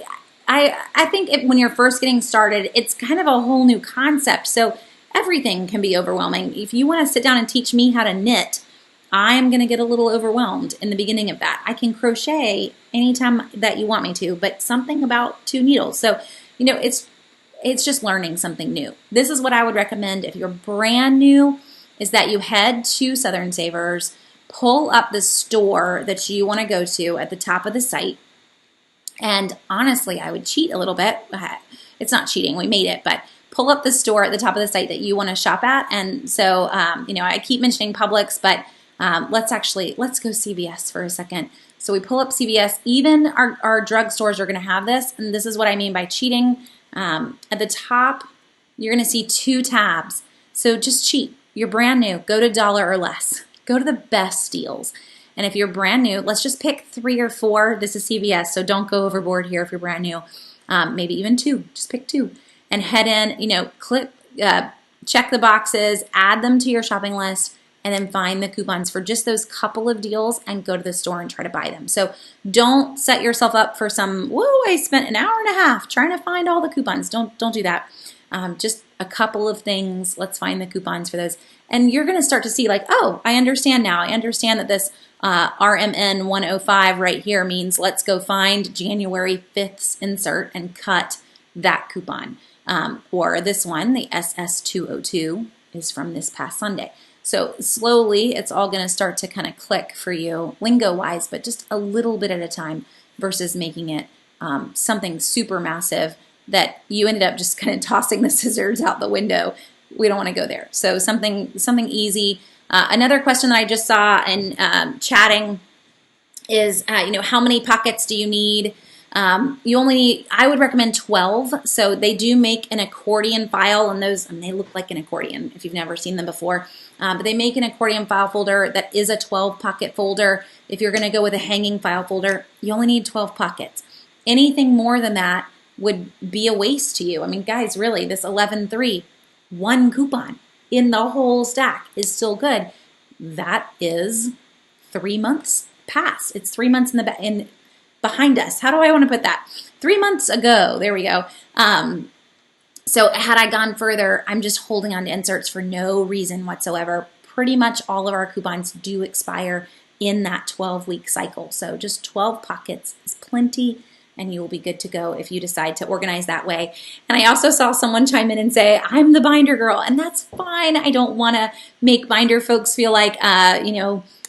I think when you're first getting started, it's kind of a whole new concept. So everything can be overwhelming. If you want to sit down and teach me how to knit, I'm going to get a little overwhelmed in the beginning of that. I can crochet anytime that you want me to, but something about 2 needles. So, it's just learning something new. This is what I would recommend if you're brand new, is that you head to Southern Savers, pull up the store that you want to go to at the top of the site. And honestly, I would cheat a little bit. It's not cheating, we made it, but pull up the store at the top of the site that you want to shop at. And so, I keep mentioning Publix, but let's go CVS for a second. So we pull up CVS. Even our drugstores are going to have this, and this is what I mean by cheating. At the top, you're going to see 2 tabs. So just cheat. You're brand new. Go to dollar or less. Go to the best deals. And if you're brand new, let's just pick 3 or 4. This is CVS, so don't go overboard here if you're brand new. Maybe even 2. Just pick 2. And head in, click, check the boxes, add them to your shopping list, and then find the coupons for just those couple of deals and go to the store and try to buy them. So don't set yourself up for I spent an hour and a half trying to find all the coupons. Don't do that. Just a couple of things. Let's find the coupons for those. And you're going to start to see oh, I understand now. I understand that this RMN 105 right here means let's go find January 5th's insert and cut that coupon. Or this one, the SS202, is from this past Sunday. So slowly, it's all going to start to kind of click for you, lingo-wise, but just a little bit at a time versus making it something super massive that you ended up just kind of tossing the scissors out the window. We don't want to go there. So something easy. Another question that I just saw in chatting is, how many pockets do you need? You only need, I would recommend 12. So they do make an accordion file, and those, they look like an accordion if you've never seen them before. But they make an accordion file folder that is a 12 pocket folder. If you're going to go with a hanging file folder, you only need 12 pockets. Anything more than that would be a waste to you. Guys, really, this 11.3, 1 coupon in the whole stack is still good. That is 3 months past. It's 3 months in behind us. How do I want to put that? 3 months ago. There we go. So had I gone further, I'm just holding on to inserts for no reason whatsoever. Pretty much all of our coupons do expire in that 12-week cycle. So just 12 pockets is plenty, and you will be good to go if you decide to organize that way. And I also saw someone chime in and say, I'm the binder girl, and that's fine. I don't want to make binder folks feel like, I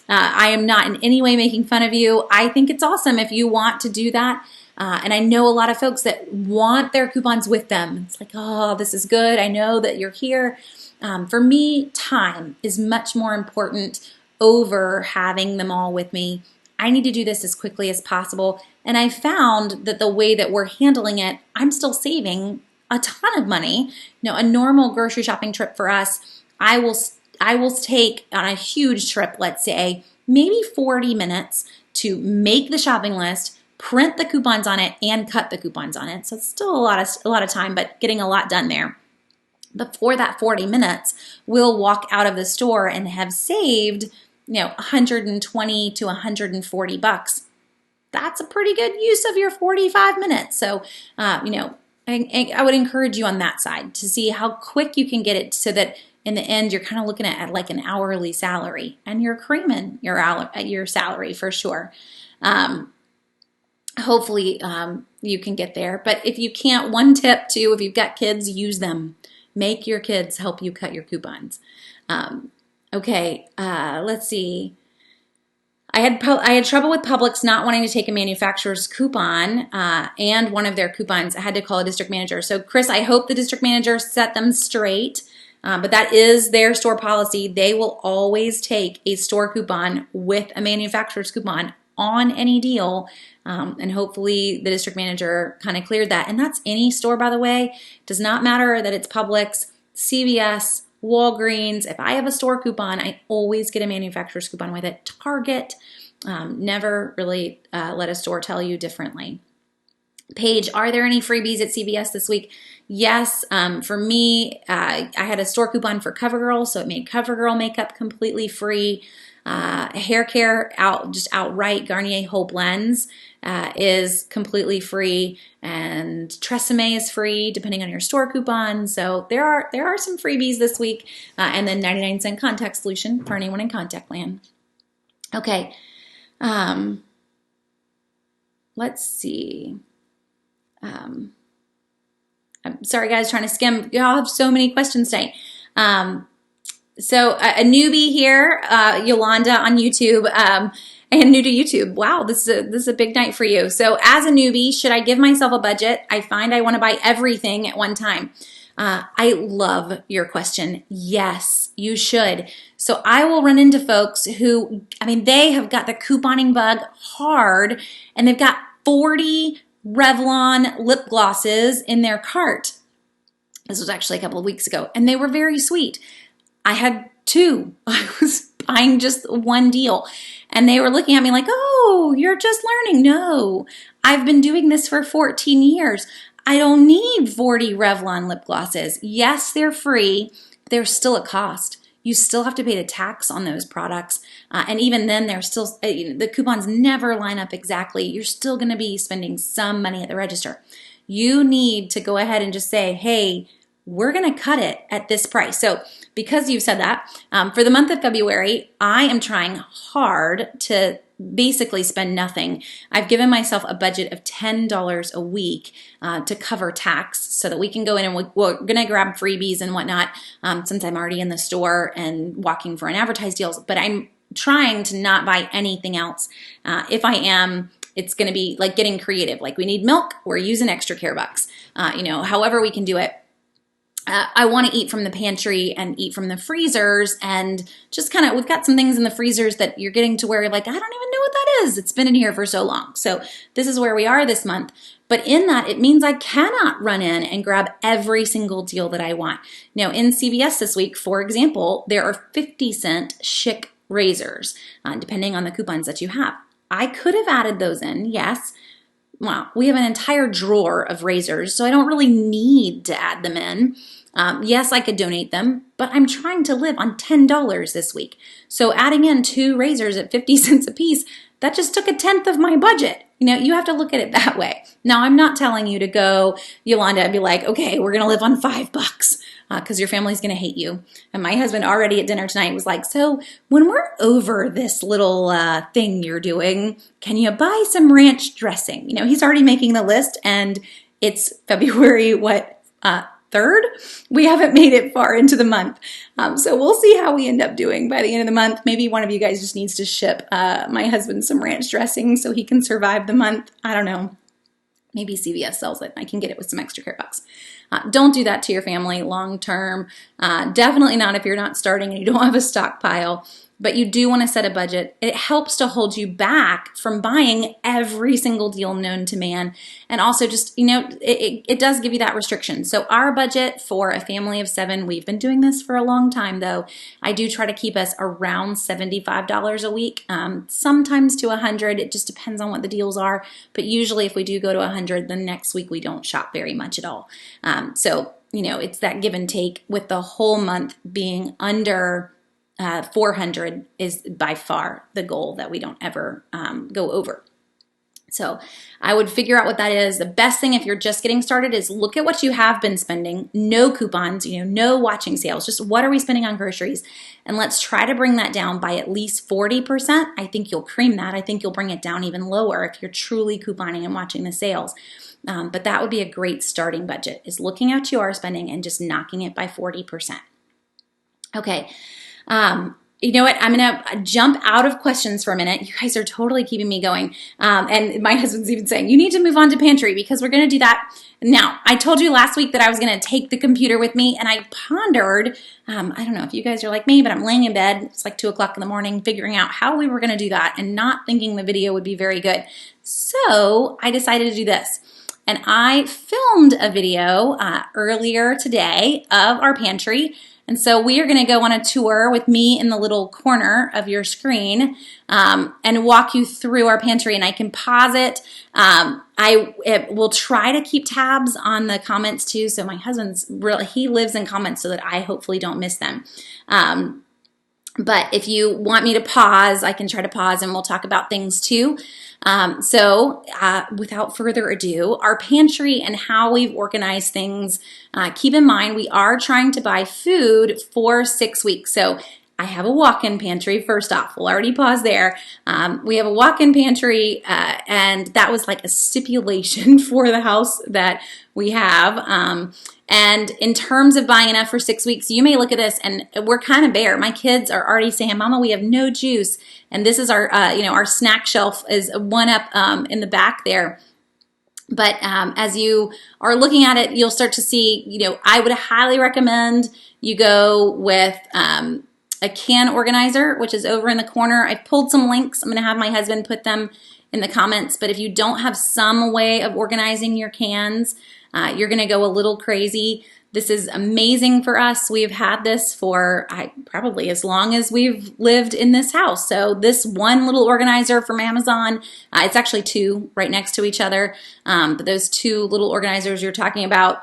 am not in any way making fun of you. I think it's awesome if you want to do that. And I know a lot of folks that want their coupons with them. It's like, oh, this is good. I know that you're here. For me, time is much more important over having them all with me. I need to do this as quickly as possible. And I found that the way that we're handling it, I'm still saving a ton of money. A normal grocery shopping trip for us, I will take on a huge trip, let's say, maybe 40 minutes to make the shopping list, print the coupons on it, and cut the coupons on it. So it's still a lot of time, but getting a lot done there. But for that 40 minutes, we'll walk out of the store and have saved, $120 to $140. That's a pretty good use of your 45 minutes. So, I would encourage you on that side to see how quick you can get it so that in the end, you're kind of looking at like an hourly salary, and you're creaming your salary for sure. hopefully you can get there. But if you can't, one tip too, if you've got kids, use them. Make your kids help you cut your coupons. Okay, let's see. I had trouble with Publix not wanting to take a manufacturer's coupon and one of their coupons. I had to call a district manager. So Chris, I hope the district manager set them straight. But that is their store policy. They will always take a store coupon with a manufacturer's coupon on any deal. And hopefully the district manager kind of cleared that. And that's any store, by the way. It does not matter that it's Publix, CVS, Walgreens. If I have a store coupon, I always get a manufacturer's coupon with it. Target, never really let a store tell you differently. Paige, are there any freebies at CVS this week? Yes, for me, I had a store coupon for CoverGirl, so it made CoverGirl makeup completely free. Hair care, just outright Garnier Whole Blends is completely free, and Tresemme is free depending on your store coupon. So there are some freebies this week, and then 99-cent contact solution for anyone in contact land. Okay, let's see. I'm sorry, guys, trying to skim. Y'all have so many questions tonight. So a newbie here, Yolanda on YouTube, and new to YouTube. Wow, this is a big night for you. So as a newbie, should I give myself a budget? I find I want to buy everything at one time. I love your question. Yes, you should. So I will run into folks who, they have got the couponing bug hard, and they've got 40 Revlon lip glosses in their cart. This was actually a couple of weeks ago, and they were very sweet. I had two. I was buying just one deal, and they were looking at me like, oh, you're just learning. No, I've been doing this for 14 years. I don't need 40 Revlon lip glosses. Yes, they're free. They're still a cost. You still have to pay the tax on those products. And even then, they're still, the coupons never line up exactly. You're still going to be spending some money at the register. You need to go ahead and just say, hey, we're going to cut it at this price. So because you've said that, for the month of February, I am trying hard to basically spend nothing. I've given myself a budget of $10 a week to cover tax so that we can go in and we're going to grab freebies and whatnot since I'm already in the store and walking for an advertised deals. But I'm trying to not buy anything else. If I am, it's going to be like getting creative. Like we need milk, we're using extra care bucks. However we can do it. I want to eat from the pantry and eat from the freezers, and just kind of, we've got some things in the freezers that you're getting to where you're like, I don't even know what that is. It's been in here for so long. So this is where we are this month. But in that, it means I cannot run in and grab every single deal that I want. Now in CVS this week, for example, there are 50-cent Schick razors, depending on the coupons that you have. I could have added those in, yes. Well, we have an entire drawer of razors, so I don't really need to add them in. Yes, I could donate them, but I'm trying to live on $10 this week. So adding in 2 razors at 50 cents a piece, that just took 1/10 of my budget. You have to look at it that way. Now, I'm not telling you to go, Yolanda, and be like, okay, we're going to live on $5 because your family's going to hate you. And my husband already at dinner tonight was like, so when we're over this little thing you're doing, can you buy some ranch dressing? He's already making the list, and it's February, 3rd? We haven't made it far into the month. So we'll see how we end up doing by the end of the month. Maybe one of you guys just needs to ship my husband some ranch dressing so he can survive the month. I don't know. Maybe CVS sells it. I can get it with some extra care bucks. Don't do that to your family long term. Definitely not if you're not starting and you don't have a stockpile. But you do want to set a budget. It helps to hold you back from buying every single deal known to man. And also just, it does give you that restriction. So our budget for a family of 7, we've been doing this for a long time though. I do try to keep us around $75 a week, sometimes to $100. It just depends on what the deals are. But usually if we do go to $100, the next week we don't shop very much at all. So it's that give and take, with the whole month being under 400 is by far the goal that we don't ever go over. So I would figure out what that is. The best thing if you're just getting started is look at what you have been spending. No coupons, no watching sales. Just what are we spending on groceries? And let's try to bring that down by at least 40%. I think you'll cream that. I think you'll bring it down even lower if you're truly couponing and watching the sales. But that would be a great starting budget, is looking at what you are spending and just knocking it by 40%. Okay. You know what? I'm going to jump out of questions for a minute. You guys are totally keeping me going. And my husband's even saying, you need to move on to Pantry because we're going to do that. Now, I told you last week that I was going to take the computer with me, and I pondered, I don't know if you guys are like me, but I'm laying in bed. It's like 2 o'clock in the morning, figuring out how we were going to do that and not thinking the video would be very good. So I decided to do this. And I filmed a video earlier today of our pantry. And so we are going to go on a tour with me in the little corner of your screen and walk you through our pantry. And I can pause it. I will try to keep tabs on the comments too. So my husband's he lives in comments so that I hopefully don't miss them. But if you want me to pause, I can try to pause and we'll talk about things too. Without further ado, our pantry and how we've organized things, keep in mind we are trying to buy food for 6 weeks. So I have a walk-in pantry. First off, we'll already pause there. We have a walk-in pantry, and that was like a stipulation for the house that we have. And in terms of buying enough for 6 weeks, you may look at this and we're kind of bare. My kids are already saying, Mama, we have no juice. And this is our, our snack shelf is one up in the back there. But as you are looking at it, you'll start to see, I would highly recommend you go with a can organizer, which is over in the corner. I've pulled some links. I'm going to have my husband put them in the comments. But if you don't have some way of organizing your cans, you're going to go a little crazy. This is amazing for us. We've had this for probably as long as we've lived in this house. So this one little organizer from Amazon, it's actually two right next to each other. But those two little organizers you're talking about,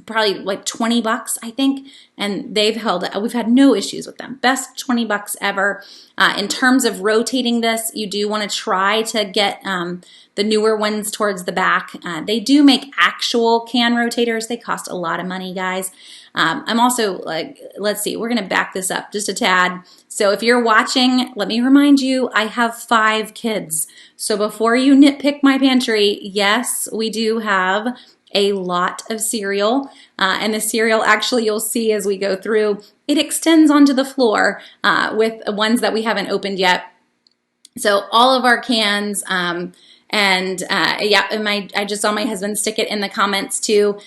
probably like $20, I think. And we've had no issues with them. Best $20 ever. In terms of rotating this, you do want to try to get the newer ones towards the back. They do make actual can rotators. They cost a lot of money, guys. I'm also let's see, we're going to back this up just a tad. So if you're watching, let me remind you, I have 5 kids. So before you nitpick my pantry, yes, we do have a lot of cereal. And the cereal, actually, you'll see as we go through, it extends onto the floor with ones that we haven't opened yet. So all of our cans, I just saw my husband stick it in the comments too.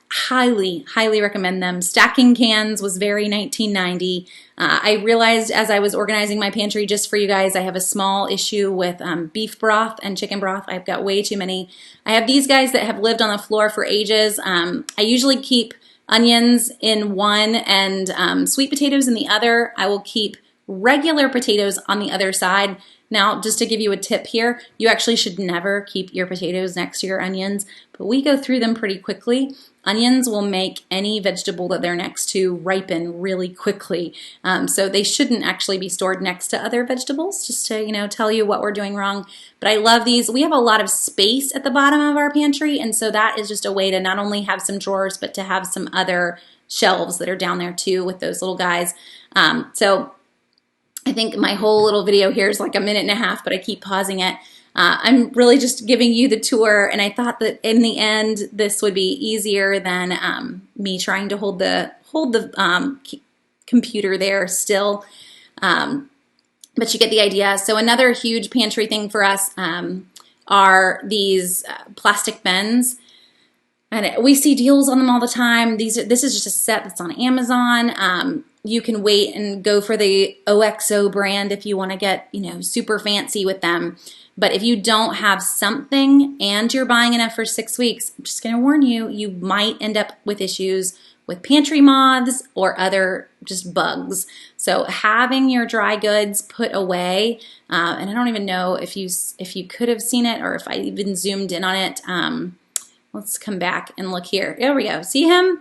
Highly, highly recommend them. Stacking cans was very 1990. I realized as I was organizing my pantry, just for you guys, I have a small issue with beef broth and chicken broth. I've got way too many. I have these guys that have lived on the floor for ages. I usually keep onions in one and sweet potatoes in the other. I will keep regular potatoes on the other side. Now, just to give you a tip here, you actually should never keep your potatoes next to your onions, but we go through them pretty quickly. Onions will make any vegetable that they're next to ripen really quickly, so they shouldn't actually be stored next to other vegetables, just to tell you what we're doing wrong. But I love these. We have a lot of space at the bottom of our pantry, and so that is just a way to not only have some drawers, but to have some other shelves that are down there too with those little guys. So I think my whole little video here is like a minute and a half, but I keep pausing it. I'm really just giving you the tour, and I thought that in the end this would be easier than me trying to hold the computer there still. But you get the idea. So another huge pantry thing for us are these plastic bins. And we see deals on them all the time. This is just a set that's on Amazon. You can wait and go for the OXO brand if you want to get, super fancy with them. But if you don't have something and you're buying enough for 6 weeks, I'm just going to warn you, you might end up with issues with pantry moths or other just bugs. So having your dry goods put away, and I don't even know if you could have seen it or if I even zoomed in on it. Let's come back and look here. There we go. See him?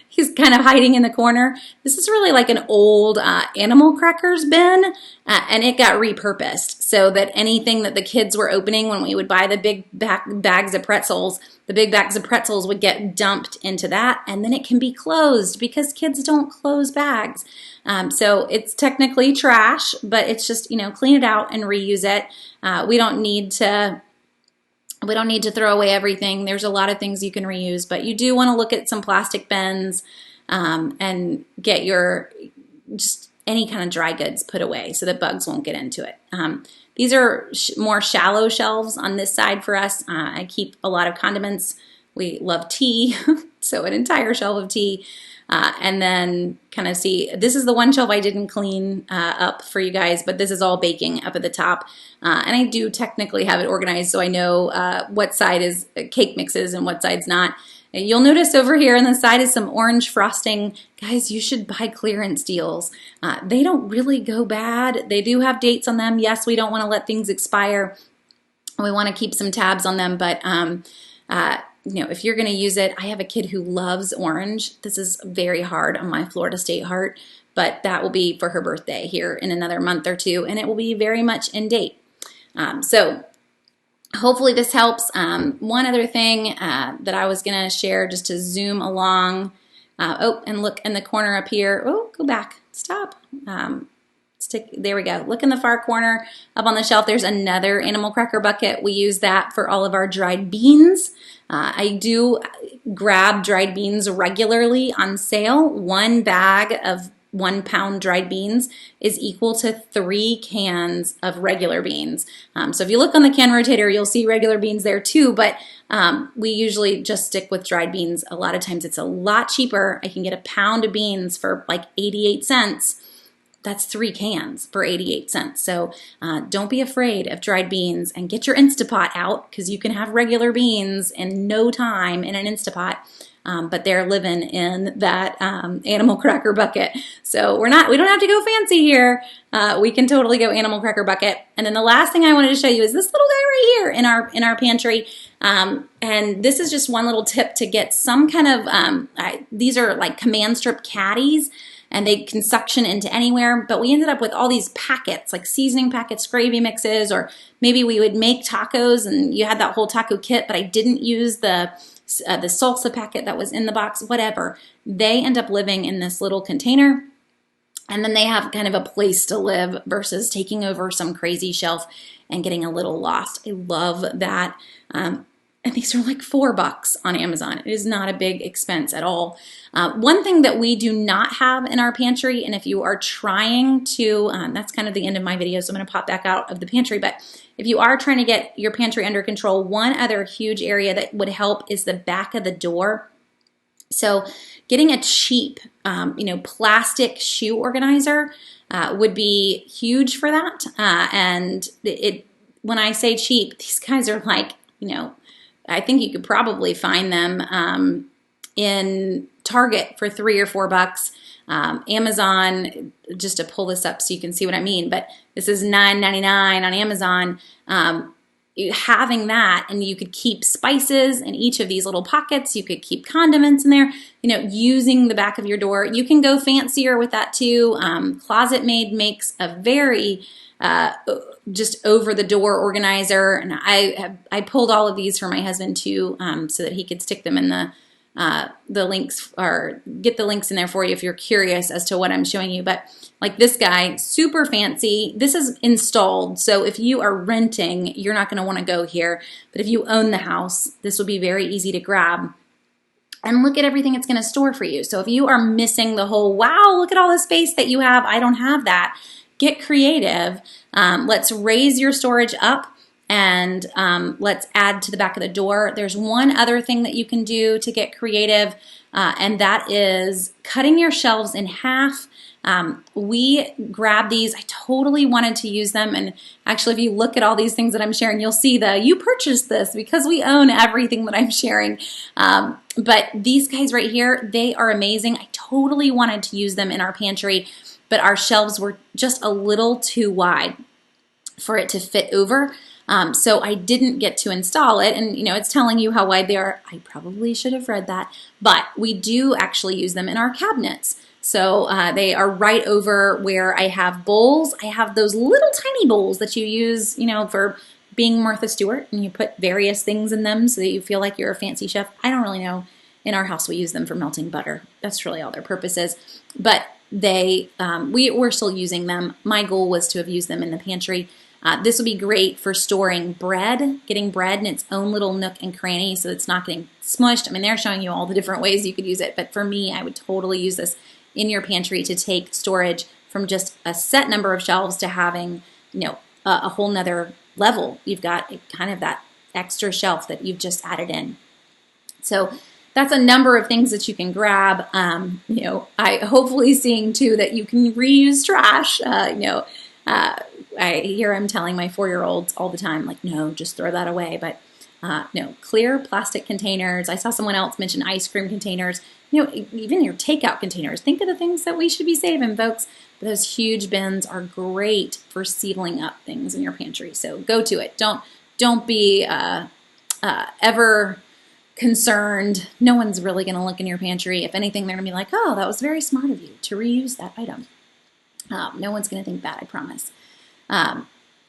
He's kind of hiding in the corner. This is really like an old animal crackers bin, and it got repurposed so that anything that the kids were opening when we would buy the big bags of pretzels, the big bags of pretzels would get dumped into that, and then it can be closed because kids don't close bags. So it's technically trash, but it's just, clean it out and reuse it. We don't need to throw away everything. There's a lot of things you can reuse, but you do want to look at some plastic bins and get just any kind of dry goods put away so that bugs won't get into it. These are more shallow shelves on this side for us. I keep a lot of condiments. We love tea, so an entire shelf of tea. And then kind of this is the one shelf I didn't clean up for you guys, but this is all baking up at the top. And I do technically have it organized so I know what side is cake mixes and what side's not. And you'll notice over here on the side is some orange frosting. Guys, you should buy clearance deals. They don't really go bad. They do have dates on them. Yes, we don't want to let things expire. We want to keep some tabs on them, but if you're going to use it, I have a kid who loves orange. This is very hard on my Florida State heart, but that will be for her birthday here in another month or two, and it will be very much in date. So hopefully this helps. One other thing that I was going to share just to zoom along. And look in the corner up here. Oh, go back. Stop. There we go. Look in the far corner up on the shelf. There's another animal cracker bucket. We use that for all of our dried beans. I do grab dried beans regularly on sale. One bag of 1 pound dried beans is equal to 3 cans of regular beans. So if you look on the can rotator, you'll see regular beans there too, but we usually just stick with dried beans. A lot of times it's a lot cheaper. I can get a pound of beans for like 88 cents. That's 3 cans for 88 cents. So don't be afraid of dried beans and get your Instapot out because you can have regular beans in no time in an Instapot. But they're living in that animal cracker bucket. So we don't have to go fancy here. We can totally go animal cracker bucket. And then the last thing I wanted to show you is this little guy right here in our pantry. And this is just one little tip to get some kind of, these are like command strip caddies, and they can suction into anywhere, but we ended up with all these packets, like seasoning packets, gravy mixes, or maybe we would make tacos and you had that whole taco kit, but I didn't use the salsa packet that was in the box, whatever. They end up living in this little container, and then they have kind of a place to live versus taking over some crazy shelf and getting a little lost. I love that. And these are like $4 on Amazon. It is not a big expense at all. One thing that we do not have in our pantry, and if you are trying to, that's kind of the end of my video, so I'm going to pop back out of the pantry, but if you are trying to get your pantry under control, one other huge area that would help is the back of the door. So getting a cheap, plastic shoe organizer would be huge for that. And when I say cheap, these guys are like, I think you could probably find them in Target for $3 or $4. Amazon, just to pull this up so you can see what I mean, but this is $9.99 on Amazon. Having that, and you could keep spices in each of these little pockets. You could keep condiments in there, using the back of your door. You can go fancier with that too. Closet Made makes a very just over the door organizer, and I pulled all of these for my husband too, so that he could stick them in the links, or get the links in there for you if you're curious as to what I'm showing you. But like this guy, super fancy. This is installed, so if you are renting, you're not going to want to go here. But if you own the house, this will be very easy to grab. And look at everything it's going to store for you. So if you are missing the whole, wow, look at all the space that you have, I don't have that. Get creative. Let's raise your storage up, and let's add to the back of the door. There's one other thing that you can do to get creative, and that is cutting your shelves in half. We grab these. I totally wanted to use them, and actually if you look at all these things that I'm sharing, you'll see you purchased this because we own everything that I'm sharing. But these guys right here, they are amazing. I totally wanted to use them in our pantry, but our shelves were just a little too wide for it to fit over. So I didn't get to install it, and it's telling you how wide they are. I probably should have read that, but we do actually use them in our cabinets. So they are right over where I have bowls. I have those little tiny bowls that you use, for being Martha Stewart, and you put various things in them so that you feel like you're a fancy chef. I don't really know. In our house, we use them for melting butter. That's really all their purpose is. But we're still using them. My goal was to have used them in the pantry. This would be great for storing bread, getting bread in its own little nook and cranny so it's not getting smushed. I mean, they're showing you all the different ways you could use it. But for me, I would totally use this in your pantry to take storage from just a set number of shelves to having, a whole nother level. You've got kind of that extra shelf that you've just added in. So that's a number of things that you can grab. I hopefully seeing too that you can reuse trash. I hear I'm telling my 4-year-olds all the time, like, no, just throw that away. But no, clear plastic containers. I saw someone else mention ice cream containers. Even your takeout containers. Think of the things that we should be saving, folks. But those huge bins are great for sealing up things in your pantry. So go to it. Don't be ever concerned. No one's really going to look in your pantry. If anything, they're going to be like, oh, that was very smart of you to reuse that item. No one's going to think that, I promise.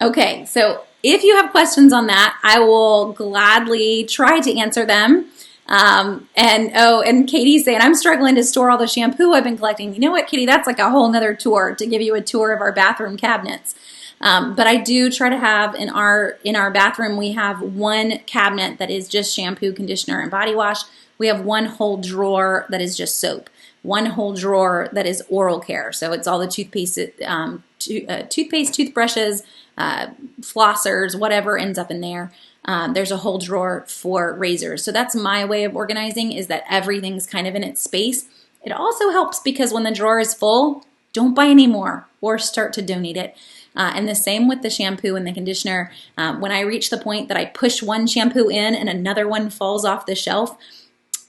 Okay, so if you have questions on that, I will gladly try to answer them. And Katie's saying, I'm struggling to store all the shampoo I've been collecting. You know what, Katie, that's like a whole nother tour to give you a tour of our bathroom cabinets. But I do try to have in our bathroom, we have one cabinet that is just shampoo, conditioner, and body wash. We have one whole drawer that is just soap. One whole drawer that is oral care. So it's all the toothpaste, toothbrushes, flossers, whatever ends up in there. There's a whole drawer for razors. So that's my way of organizing, is that everything's kind of in its space. It also helps because when the drawer is full, don't buy any more or start to donate it. And the same with the shampoo and the conditioner. When I reach the point that I push one shampoo in and another one falls off the shelf,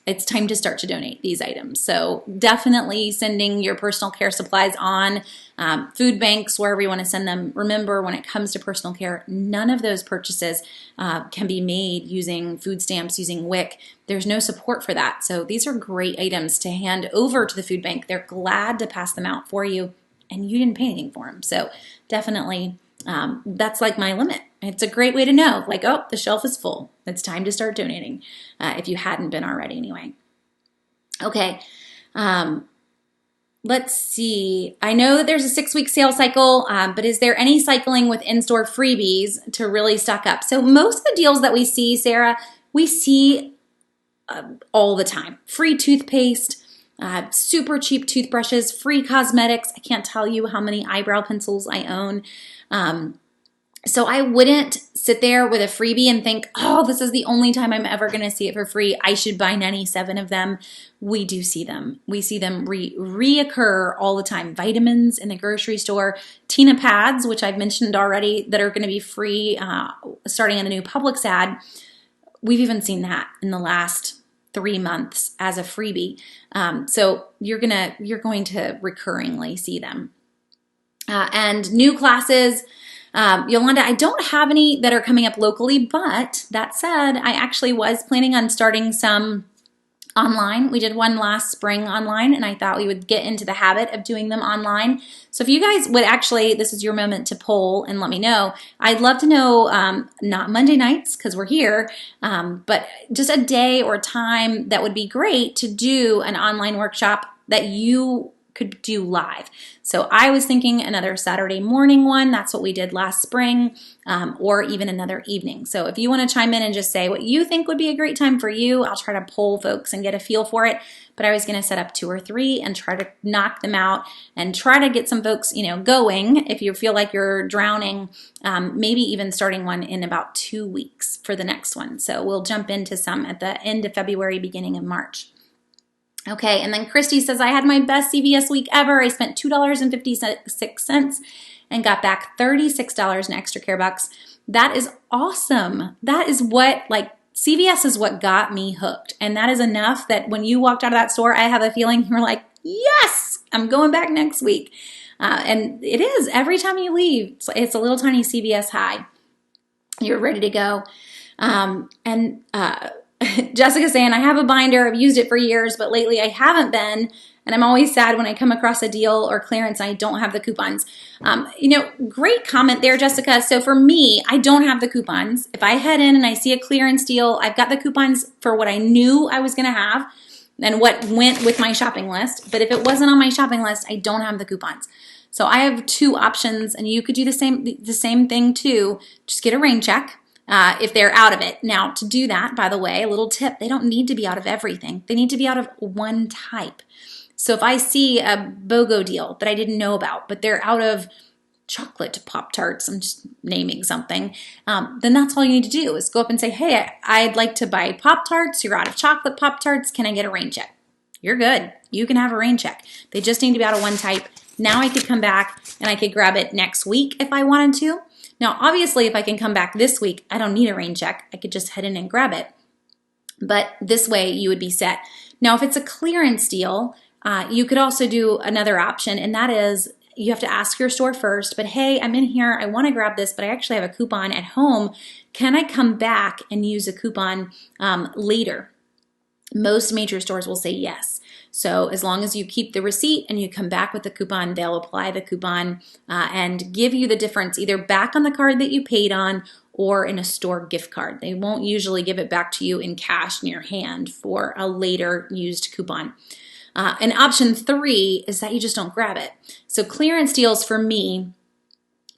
it's time to start to donate these items. So definitely sending your personal care supplies on food banks, wherever you want to send them. Remember, when it comes to personal care, none of those purchases can be made using food stamps, using WIC. There's no support for that. So these are great items to hand over to the food bank. They're glad to pass them out for you, and you didn't pay anything for them. So definitely, that's like my limit. It's a great way to know, like, oh, the shelf is full. It's time to start donating, if you hadn't been already anyway. Okay, let's see. I know that there's a 6-week sale cycle, but is there any cycling with in-store freebies to really stock up? So most of the deals that we see, Sarah, we see all the time. Free toothpaste, super cheap toothbrushes, free cosmetics. I can't tell you how many eyebrow pencils I own. So I wouldn't sit there with a freebie and think, oh, this is the only time I'm ever going to see it for free. I should buy 97 of them. We do see them. We see them reoccur all the time. Vitamins in the grocery store, Tina pads, which I've mentioned already, that are going to be free starting in the new Publix ad. We've even seen that in the last 3 months as a freebie. So you're going to recurringly see them. And new classes, Yolanda, I don't have any that are coming up locally, but that said, I actually was planning on starting some online. We did one last spring online, and I thought we would get into the habit of doing them online. So if you guys would actually, this is your moment to poll and let me know. I'd love to know, not Monday nights because we're here, but just a day or time that would be great to do an online workshop that you could do live. So I was thinking another Saturday morning one. That's what we did last spring, or even another evening. So if you want to chime in and just say what you think would be a great time for you, I'll try to poll folks and get a feel for it. But I was going to set up 2 or 3 and try to knock them out and try to get some folks, going. If you feel like you're drowning, maybe even starting one in about 2 weeks for the next one. So we'll jump into some at the end of February, beginning of March. Okay, and then Christy says, I had my best CVS week ever. I spent $2.56 and got back $36 in extra care bucks. That is awesome. That is what, CVS is what got me hooked. And that is enough that when you walked out of that store, I have a feeling you were like, yes, I'm going back next week. And it is. Every time you leave, it's a little tiny CVS high. You're ready to go. And Jessica saying, I have a binder. I've used it for years, but lately I haven't been. And I'm always sad when I come across a deal or clearance and I don't have the coupons. Great comment there, Jessica. So for me, I don't have the coupons. If I head in and I see a clearance deal, I've got the coupons for what I knew I was going to have and what went with my shopping list. But if it wasn't on my shopping list, I don't have the coupons. So I have two options, and you could do the same thing too. Just get a rain check. If they're out of it. Now, to do that, by the way, a little tip, they don't need to be out of everything. They need to be out of one type. So if I see a BOGO deal that I didn't know about, but they're out of chocolate Pop-Tarts, I'm just naming something, then that's all you need to do is go up and say, hey, I'd like to buy Pop-Tarts. You're out of chocolate Pop-Tarts. Can I get a rain check? You're good. You can have a rain check. They just need to be out of one type. Now I could come back and I could grab it next week if I wanted to. Now, obviously, if I can come back this week, I don't need a rain check. I could just head in and grab it. But this way, you would be set. Now, if it's a clearance deal, you could also do another option, and that is you have to ask your store first, but hey, I'm in here. I want to grab this, but I actually have a coupon at home. Can I come back and use a coupon later? Most major stores will say yes. So as long as you keep the receipt and you come back with the coupon, they'll apply the coupon and give you the difference either back on the card that you paid on or in a store gift card. They won't usually give it back to you in cash in your hand for a later used coupon. And option 3 is that you just don't grab it. So clearance deals for me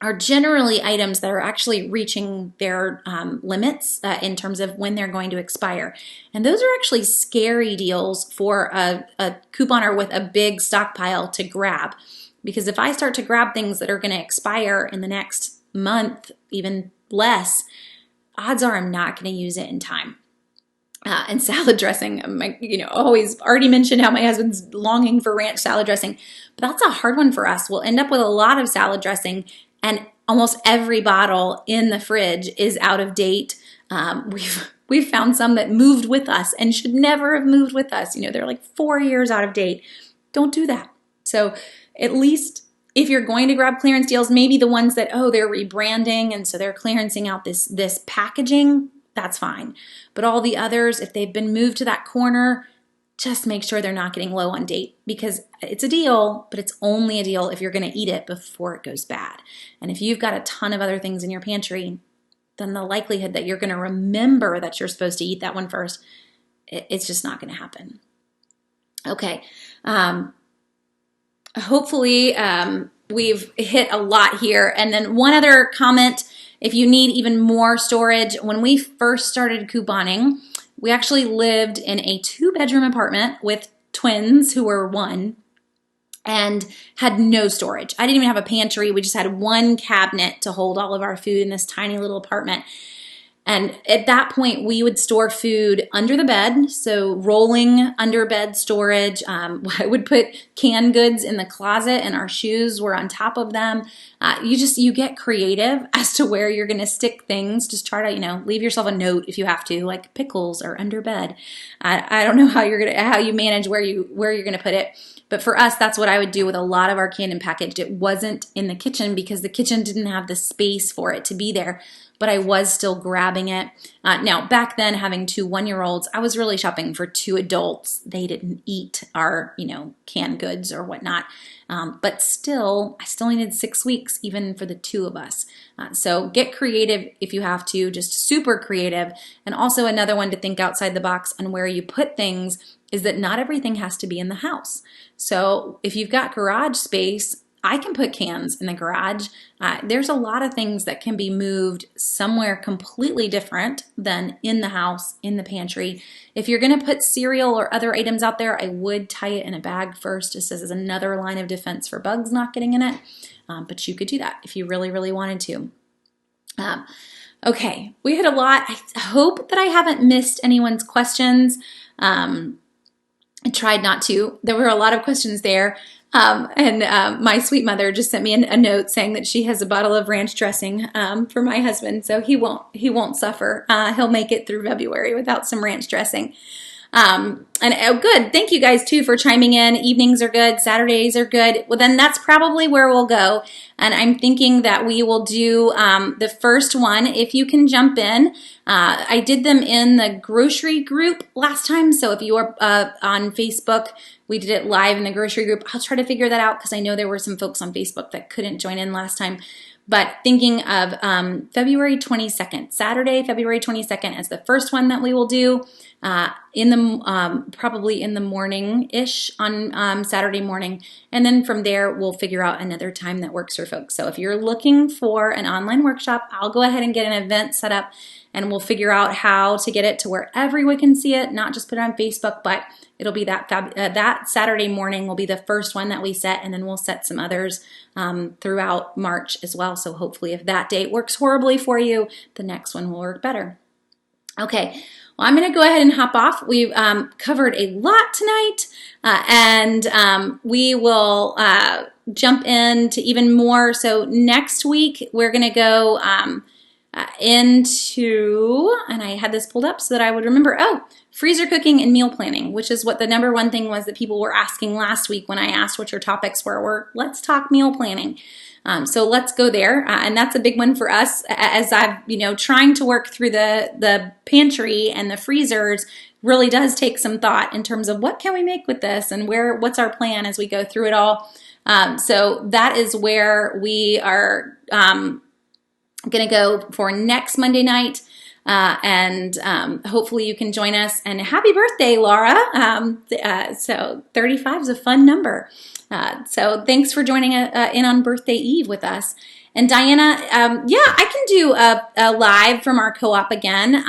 are generally items that are actually reaching their limits in terms of when they're going to expire. And those are actually scary deals for a couponer with a big stockpile to grab. Because if I start to grab things that are going to expire in the next month, even less, odds are I'm not going to use it in time. And salad dressing, always already mentioned how my husband's longing for ranch salad dressing, but that's a hard one for us. We'll end up with a lot of salad dressing, and almost every bottle in the fridge is out of date. We've found some that moved with us and should never have moved with us. They're like 4 years out of date. Don't do that. So at least if you're going to grab clearance deals, maybe the ones that, they're rebranding and so they're clearancing out this packaging, that's fine. But all the others, if they've been moved to that corner, just make sure they're not getting low on date, because it's a deal, but it's only a deal if you're going to eat it before it goes bad. And if you've got a ton of other things in your pantry, then the likelihood that you're going to remember that you're supposed to eat that one first, it's just not going to happen. Okay. Hopefully we've hit a lot here. And then one other comment, if you need even more storage, when we first started couponing, we actually lived in a 2-bedroom apartment with twins who were 1 and had no storage. I didn't even have a pantry. We just had one cabinet to hold all of our food in this tiny little apartment. And at that point, we would store food under the bed, so rolling under bed storage. I would put canned goods in the closet, and our shoes were on top of them. You get creative as to where you're going to stick things. Just try to, leave yourself a note if you have to, like pickles are under bed. I don't know how you manage where you're going to put it. But for us, that's what I would do with a lot of our canned and packaged. It wasn't in the kitchen because the kitchen didn't have the space for it to be there, but I was still grabbing it. Now, back then, having 2 1-year-olds, I was really shopping for 2 adults. They didn't eat our, canned goods or whatnot. But I still needed 6 weeks, even for the 2 of us. So get creative if you have to, just super creative. And also another one to think outside the box on where you put things is that not everything has to be in the house. So if you've got garage space, I can put cans in the garage. There's a lot of things that can be moved somewhere completely different than in the house, in the pantry. If you're going to put cereal or other items out there, I would tie it in a bag first, just as another line of defense for bugs not getting in it. But you could do that if you really, really wanted to. Okay, we had a lot. I hope that I haven't missed anyone's questions. I tried not to. There were a lot of questions there. My sweet mother just sent me a note saying that she has a bottle of ranch dressing for my husband, so he won't suffer. He'll make it through February without some ranch dressing. And oh, good. Thank you guys too for chiming in. Evenings are good. Saturdays are good. Well, then that's probably where we'll go. And I'm thinking that we will do the first one. If you can jump in, I did them in the grocery group last time. So if you are on Facebook, we did it live in the grocery group. I'll try to figure that out because I know there were some folks on Facebook that couldn't join in last time. But thinking of February 22nd, Saturday, February 22nd as the first one that we will do in the probably in the morning-ish on Saturday morning. And then from there, we'll figure out another time that works for folks. So if you're looking for an online workshop, I'll go ahead and get an event set up and we'll figure out how to get it to where everyone can see it, not just put it on Facebook, but it'll be that Saturday morning will be the first one that we set, and then we'll set some others throughout March as well. So hopefully if that date works horribly for you, the next one will work better. Okay, well, I'm going to go ahead and hop off. We've covered a lot tonight, and we will jump into even more. So next week, we're going to go into, and I had this pulled up so that I would remember, freezer cooking and meal planning, which is what the number one thing was that people were asking last week when I asked what your topics were let's talk meal planning. So let's go there. And that's a big one for us as I've, trying to work through the pantry and the freezers really does take some thought in terms of what can we make with this and what's our plan as we go through it all. So that is where we are going to go for next Monday night. And hopefully you can join us. And happy birthday, Laura. So 35 is a fun number. So thanks for joining in on birthday eve with us. And Diana, I can do a live from our co-op again.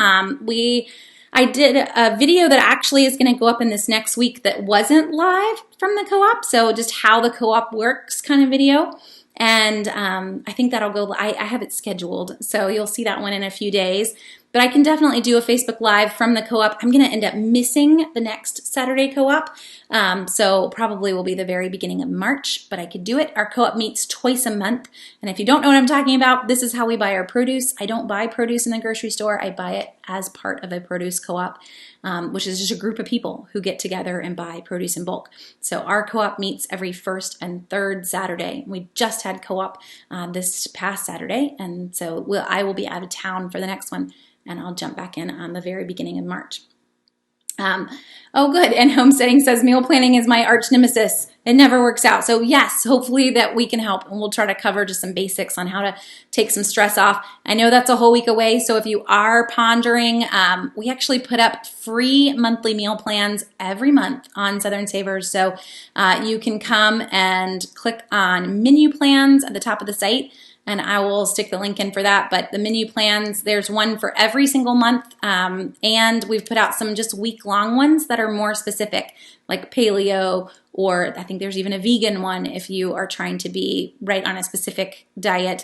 I did a video that actually is going to go up in this next week that wasn't live from the co-op. So just how the co-op works kind of video. And I think that'll go, I have it scheduled. So you'll see that one in a few days. But I can definitely do a Facebook Live from the co-op. I'm going to end up missing the next Saturday co-op. So probably will be the very beginning of March, but I could do it. Our co-op meets twice a month. And if you don't know what I'm talking about, this is how we buy our produce. I don't buy produce in the grocery store. I buy it as part of a produce co-op, which is just a group of people who get together and buy produce in bulk. So our co-op meets every first and third Saturday. We just had co-op this past Saturday. And so I will be out of town for the next one. And I'll jump back in on the very beginning of March. Oh, good. And Homesteading says meal planning is my arch nemesis. It never works out. So yes, hopefully that we can help. And we'll try to cover just some basics on how to take some stress off. I know that's a whole week away. So if you are pondering, we actually put up free monthly meal plans every month on Southern Savers. So you can come and click on menu plans at the top of the site. And I will stick the link in for that. But the menu plans, there's one for every single month. And we've put out some just week-long ones that are more specific, like paleo, or I think there's even a vegan one if you are trying to be right on a specific diet.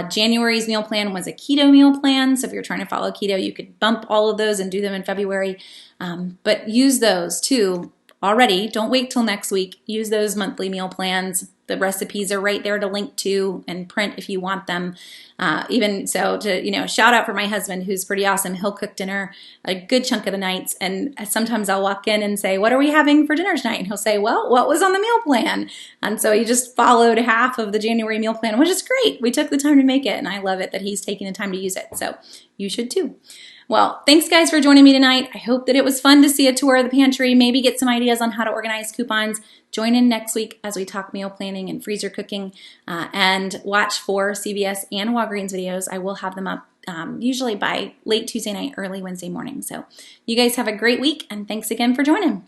January's meal plan was a keto meal plan. So if you're trying to follow keto, you could bump all of those and do them in February. But use those too already. Don't wait till next week. Use those monthly meal plans. The recipes are right there to link to and print if you want them. Even so, to shout out for my husband, who's pretty awesome. He'll cook dinner a good chunk of the nights, and sometimes I'll walk in and say, "What are we having for dinner tonight?" And he'll say, "Well, what was on the meal plan?" And so he just followed half of the January meal plan, which is great. We took the time to make it, and I love it that he's taking the time to use it. So you should too. Well, thanks guys for joining me tonight. I hope that it was fun to see a tour of the pantry, maybe get some ideas on how to organize coupons. Join in next week as we talk meal planning and freezer cooking, and watch for CVS and Walgreens videos. I will have them up usually by late Tuesday night, early Wednesday morning. So you guys have a great week, and thanks again for joining.